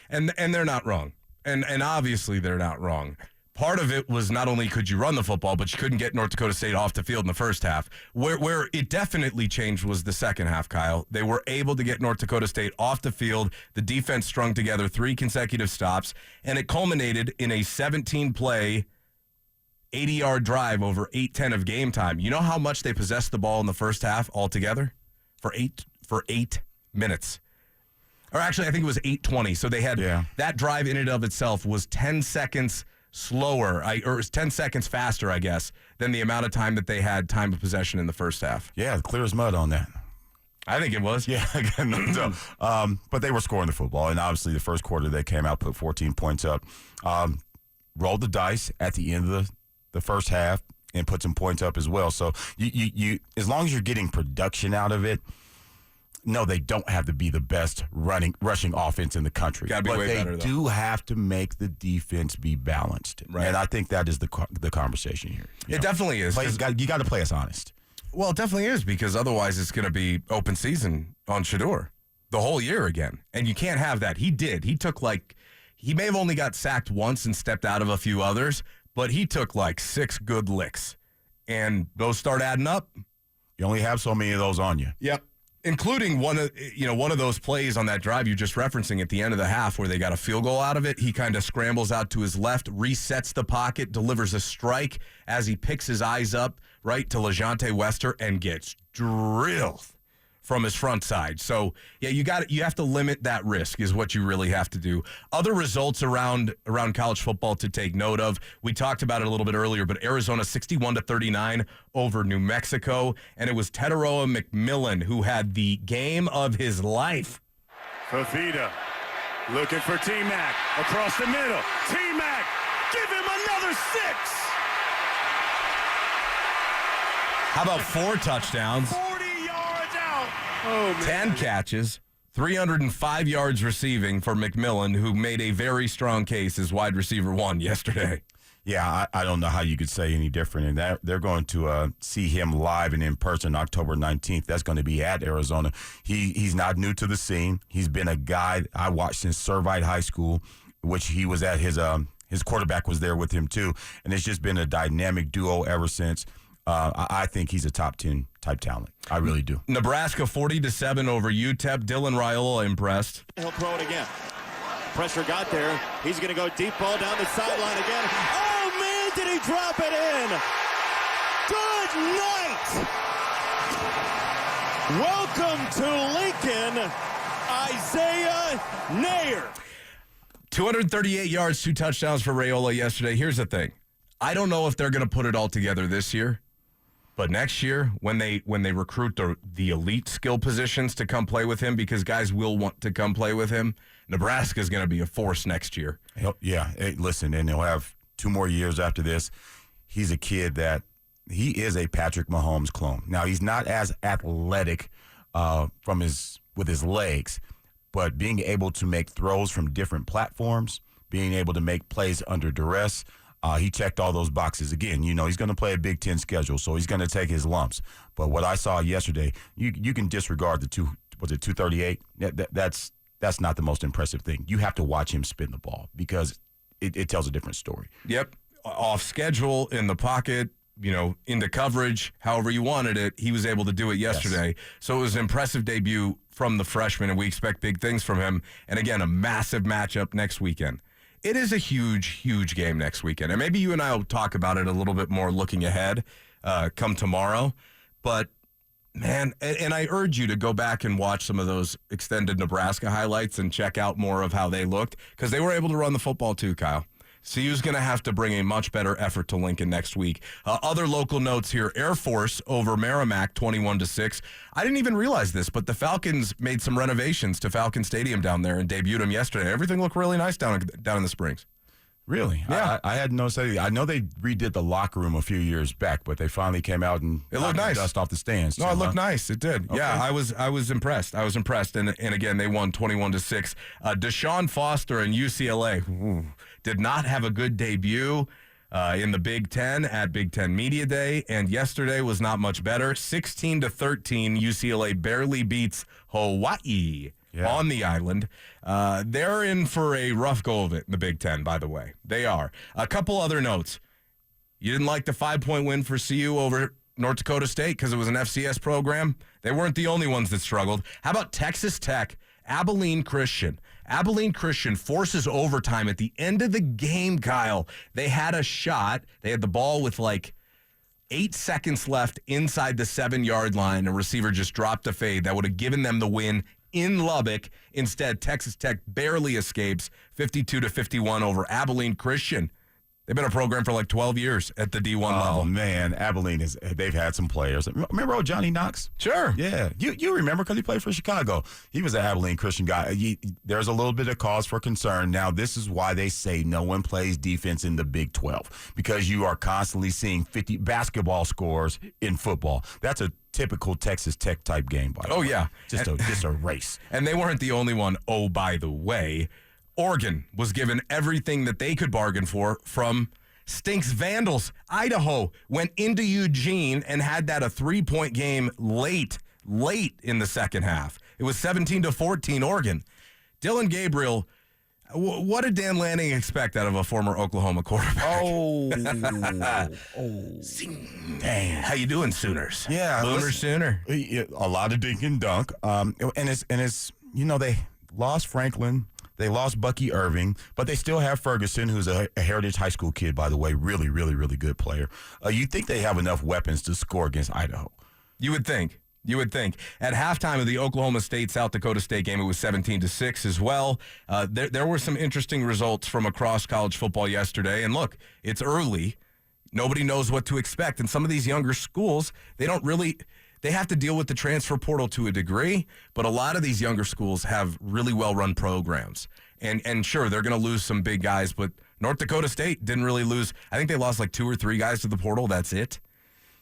[SPEAKER 2] And they're not wrong. And obviously they're not wrong. Part of it was not only could you run the football, but you couldn't get North Dakota State off the field in the first half. Where it definitely changed was the second half, Kyle. They were able to get North Dakota State off the field. The defense strung together 3 consecutive stops, and it culminated in a 17-play, 80-yard drive over 8:10 of game time. You know how much they possessed the ball in the first half altogether? For 8 minutes. Or actually, I think it was 8:20. So they had that drive in and of itself was 10 seconds slower, or 10 seconds faster, I guess, than the amount of time that they had time of possession in the first half.
[SPEAKER 3] Yeah, clear as mud on that.
[SPEAKER 2] I think it was.
[SPEAKER 3] Yeah, but they were scoring the football, and obviously the first quarter they came out, put 14 points up, rolled the dice at the end of the first half, and put some points up as well. So you as long as you're getting production out of it, No, they don't have to be the best rushing offense in the country.
[SPEAKER 2] Gotta be
[SPEAKER 3] but
[SPEAKER 2] way
[SPEAKER 3] they
[SPEAKER 2] better, though.
[SPEAKER 3] do have to make the defense be balanced.
[SPEAKER 2] Right.
[SPEAKER 3] And I think that is the conversation here.
[SPEAKER 2] It definitely is.
[SPEAKER 3] You got to play us honest.
[SPEAKER 2] Well, it definitely is, because otherwise it's going to be open season on Shedeur the whole year again. And you can't have that. He did. He may have only got sacked once and stepped out of a few others, but he took like 6 good licks. And those start adding up.
[SPEAKER 3] You only have so many of those on you.
[SPEAKER 2] Yep. Including one of those plays on that drive you're just referencing at the end of the half where they got a field goal out of it. He kind of scrambles out to his left, resets the pocket, delivers a strike as he picks his eyes up right to LeJonte Wester and gets drilled from his front side. So, yeah, you have to limit that risk is what you really have to do. Other results around college football to take note of. We talked about it a little bit earlier, but Arizona 61-39 over New Mexico, and it was Teteroa McMillan who had the game of his life.
[SPEAKER 6] Fafita looking for T-Mac across the middle. T-Mac, give him another 6.
[SPEAKER 2] How about 4 touchdowns?
[SPEAKER 6] 40 yards out. Oh, man.
[SPEAKER 2] 10 catches, 305 yards receiving for McMillan, who made a very strong case as wide receiver 1 yesterday.
[SPEAKER 3] Yeah, I don't know how you could say any different. And that they're going to see him live and in person October 19th. That's going to be at Arizona. He's not new to the scene. He's been a guy I watched since Servite High School, which he was at his quarterback was there with him too. And it's just been a dynamic duo ever since. I think he's a top 10 type talent. I really do.
[SPEAKER 2] Nebraska 40-7 over UTEP. Dylan Raiola impressed.
[SPEAKER 6] He'll throw it again. Pressure got there. He's going to go deep ball down the sideline again. Oh, man, did he drop it in? Good night. Welcome to Lincoln, Isaiah Nair.
[SPEAKER 2] 238 yards, 2 touchdowns for Raiola yesterday. Here's the thing. I don't know if they're going to put it all together this year. But next year, when they recruit the elite skill positions to come play with him, because guys will want to come play with him, Nebraska's going to be a force next year.
[SPEAKER 3] Yeah, hey, listen, and he'll have 2 more years after this. He's a kid that he is a Patrick Mahomes clone. Now, he's not as athletic with his legs, but being able to make throws from different platforms, being able to make plays under duress, he checked all those boxes. Again, he's going to play a Big Ten schedule, so he's going to take his lumps. But what I saw yesterday, you can disregard the 238? That's not the most impressive thing. You have to watch him spin the ball because it tells a different story.
[SPEAKER 2] Yep. Off schedule, in the pocket, into coverage, however you wanted it, he was able to do it yesterday. Yes. So it was an impressive debut from the freshman, and we expect big things from him. And again, a massive matchup next weekend. It is a huge, huge game next weekend. And maybe you and I will talk about it a little bit more looking ahead come tomorrow. But, man, and I urge you to go back and watch some of those extended Nebraska highlights and check out more of how they looked, because they were able to run the football too, Kyle. CU's going to have to bring a much better effort to Lincoln next week. Other local notes here. Air Force over Merrimack 21-6. I didn't even realize this, but the Falcons made some renovations to Falcon Stadium down there and debuted them yesterday. Everything looked really nice down in the Springs.
[SPEAKER 3] Really?
[SPEAKER 2] Yeah.
[SPEAKER 3] I hadn't noticed that. I know they redid the locker room a few years back, but they finally came out and
[SPEAKER 2] it looked nice.
[SPEAKER 3] Dust off the stands.
[SPEAKER 2] No, it looked nice. It did.
[SPEAKER 3] Okay.
[SPEAKER 2] Yeah, I was impressed. And again, they won 21-6. Deshaun Foster and UCLA did not have a good debut in the Big Ten at Big Ten Media Day, and yesterday was not much better. 16-13, UCLA barely beats Hawaii. Yeah. On the island. They're in for a rough go of it in the Big Ten, by the way. They are. A couple other notes. You didn't like the 5-point win for CU over North Dakota State because it was an FCS program? They weren't the only ones that struggled. How about Texas Tech, Abilene Christian? Abilene Christian forces overtime at the end of the game, Kyle. They had a shot. They had the ball with 8 seconds left inside the 7-yard line. A receiver just dropped a fade that would have given them the win in Lubbock. Instead, Texas Tech barely escapes 52-51 over Abilene Christian. They've been a program for like 12 years at the D1 level.
[SPEAKER 3] Oh, man. Abilene, they've had some players. Remember old Johnny Knox?
[SPEAKER 2] Sure.
[SPEAKER 3] Yeah. You remember because he played for Chicago. He was an Abilene Christian guy. There's a little bit of cause for concern. Now, this is why they say no one plays defense in the Big 12, because you are constantly seeing 50 basketball scores in football. That's a typical Texas Tech type game, by the way.
[SPEAKER 2] Oh, yeah.
[SPEAKER 3] Just a race.
[SPEAKER 2] And they weren't the only one. Oh, by the way, Oregon was given everything that they could bargain for from Stinks Vandals. Idaho went into Eugene and had that a 3-point game late in the second half. It was 17-14 Oregon. Dylan Gabriel, what did Dan Lanning expect out of a former Oklahoma quarterback? Dang, how you doing, Sooners?
[SPEAKER 3] Yeah,
[SPEAKER 2] Boomer Sooner.
[SPEAKER 3] A lot of dink and dunk. And it's they lost Franklin. They lost Bucky Irving, but they still have Ferguson, who's a Heritage High School kid, by the way. Really, really, really good player. You think they have enough weapons to score against Idaho?
[SPEAKER 2] You would think. At halftime of the Oklahoma State-South Dakota State game, it was 17-6 as well. There were some interesting results from across college football yesterday. And look, it's early. Nobody knows what to expect. And some of these younger schools, they have to deal with the transfer portal to a degree, but a lot of these younger schools have really well-run programs. And sure, they're going to lose some big guys, but North Dakota State didn't really lose. I think they lost like 2 or 3 guys to the portal. That's it.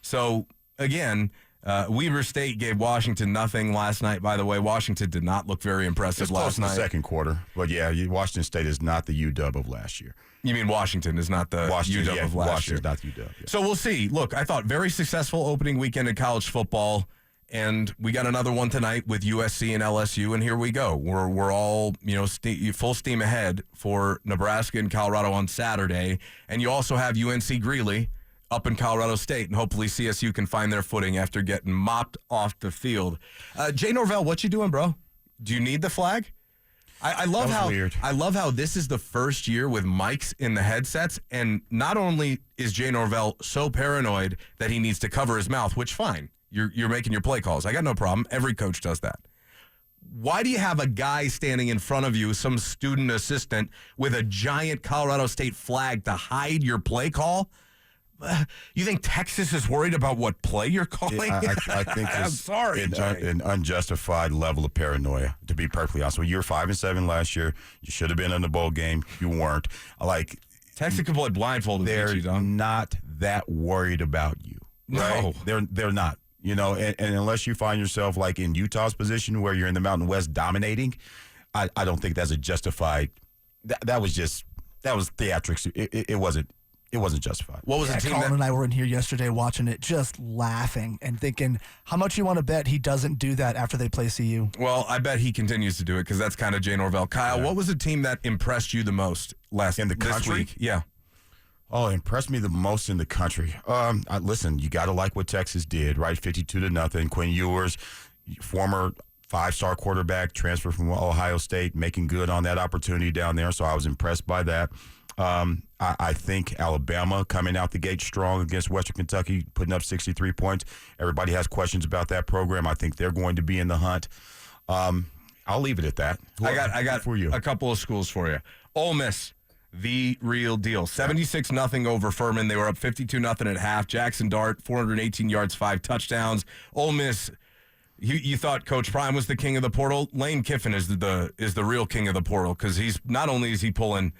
[SPEAKER 2] So, again, Weber State gave Washington nothing last night, by the way. Washington did not look very impressive last night.
[SPEAKER 3] In the second quarter. But, yeah, Washington State is not the UW of last year.
[SPEAKER 2] You mean Washington is not the UW of last year?
[SPEAKER 3] Washington's not the UW. Yeah.
[SPEAKER 2] So we'll see. Look, I thought very successful opening weekend in college football, and we got another one tonight with USC and LSU, and here we go. We're all full steam ahead for Nebraska and Colorado on Saturday, and you also have UNC Greeley up in Colorado State, and hopefully CSU can find their footing after getting mopped off the field. Jay Norvell, what you doing, bro? Do you need the flag? I love how this is the first year with mics in the headsets, and not only is Jay Norvell so paranoid that he needs to cover his mouth, which fine, you're making your play calls. I got no problem. Every coach does that. Why do you have a guy standing in front of you, some student assistant, with a giant Colorado State flag to hide your play call? You think Texas is worried about what play you're calling?
[SPEAKER 3] I think
[SPEAKER 2] I'm sorry,
[SPEAKER 3] an unjustified level of paranoia, to be perfectly honest with you. You were 5-7 last year. You should have been in the bowl game. You weren't.
[SPEAKER 2] Texas could play blindfolded.
[SPEAKER 3] They're not that worried about you. Right?
[SPEAKER 2] No.
[SPEAKER 3] They're not. And unless you find yourself like in Utah's position where you're in the Mountain West dominating, I don't think that's a justified. That was theatrics. It wasn't justified.
[SPEAKER 2] What was the team?
[SPEAKER 11] Colin and I were in here yesterday watching it, just laughing and thinking, how much you want to bet he doesn't do that after they play CU?
[SPEAKER 2] Well, I bet he continues to do it because that's kind of Jay Norvell. Kyle, what was the team that impressed you the most this week? Yeah.
[SPEAKER 3] Oh, impressed me the most in the country. Listen, you got to like what Texas did, right? 52-0. Quinn Ewers, former 5-star quarterback, transfer from Ohio State, making good on that opportunity down there. So I was impressed by that. I think Alabama coming out the gate strong against Western Kentucky, putting up 63 points. Everybody has questions about that program. I think they're going to be in the hunt. I'll leave it at that.
[SPEAKER 2] I got
[SPEAKER 3] for you
[SPEAKER 2] a couple of schools for you. Ole Miss, the real deal. 76-0 over Furman. They were up 52-0 at half. Jackson Dart, 418 yards, 5 touchdowns. Ole Miss, you thought Coach Prime was the king of the portal. Lane Kiffin is the real king of the portal because he's not only is he pulling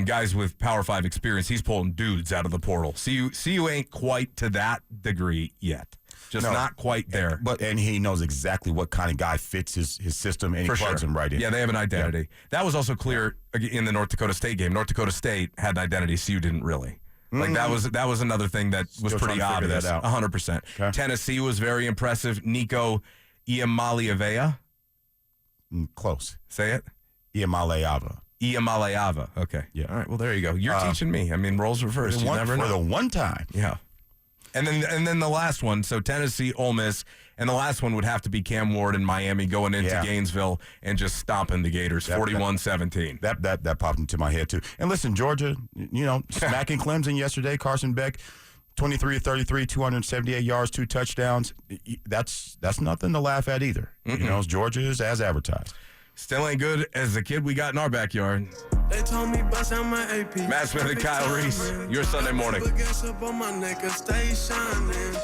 [SPEAKER 2] guys with Power 5 experience, he's pulling dudes out of the portal. CU ain't quite to that degree yet. Not quite there.
[SPEAKER 3] And he knows exactly what kind of guy fits his system, and he plugs him right in.
[SPEAKER 2] Yeah, they have an identity. Yeah. That was also clear in the North Dakota State game. North Dakota State had an identity, CU didn't really. Like that was another thing that was pretty obvious. 100%. Okay. Tennessee was very impressive. Nico Iamaleava.
[SPEAKER 3] Close.
[SPEAKER 2] Say it.
[SPEAKER 3] Iamaleava.
[SPEAKER 2] Okay.
[SPEAKER 3] Yeah.
[SPEAKER 2] All right. Well, there you go. You're teaching me. I mean, roles reversed. You never know.
[SPEAKER 3] For the one time.
[SPEAKER 2] Yeah. And then the last one. So Tennessee, Ole Miss, and the last one would have to be Cam Ward in Miami going into Gainesville and just stomping the Gators, 41-17.
[SPEAKER 3] That popped into my head too. And listen, Georgia, smacking Clemson yesterday. Carson Beck, 23-33, 278 yards, 2 touchdowns. That's nothing to laugh at either. Georgia is as advertised.
[SPEAKER 2] Still ain't good as the kid we got in our backyard.
[SPEAKER 12] They told me bust out my AP.
[SPEAKER 2] Matt Smith and Kyle Reese, your Sunday morning.
[SPEAKER 12] Stay shining.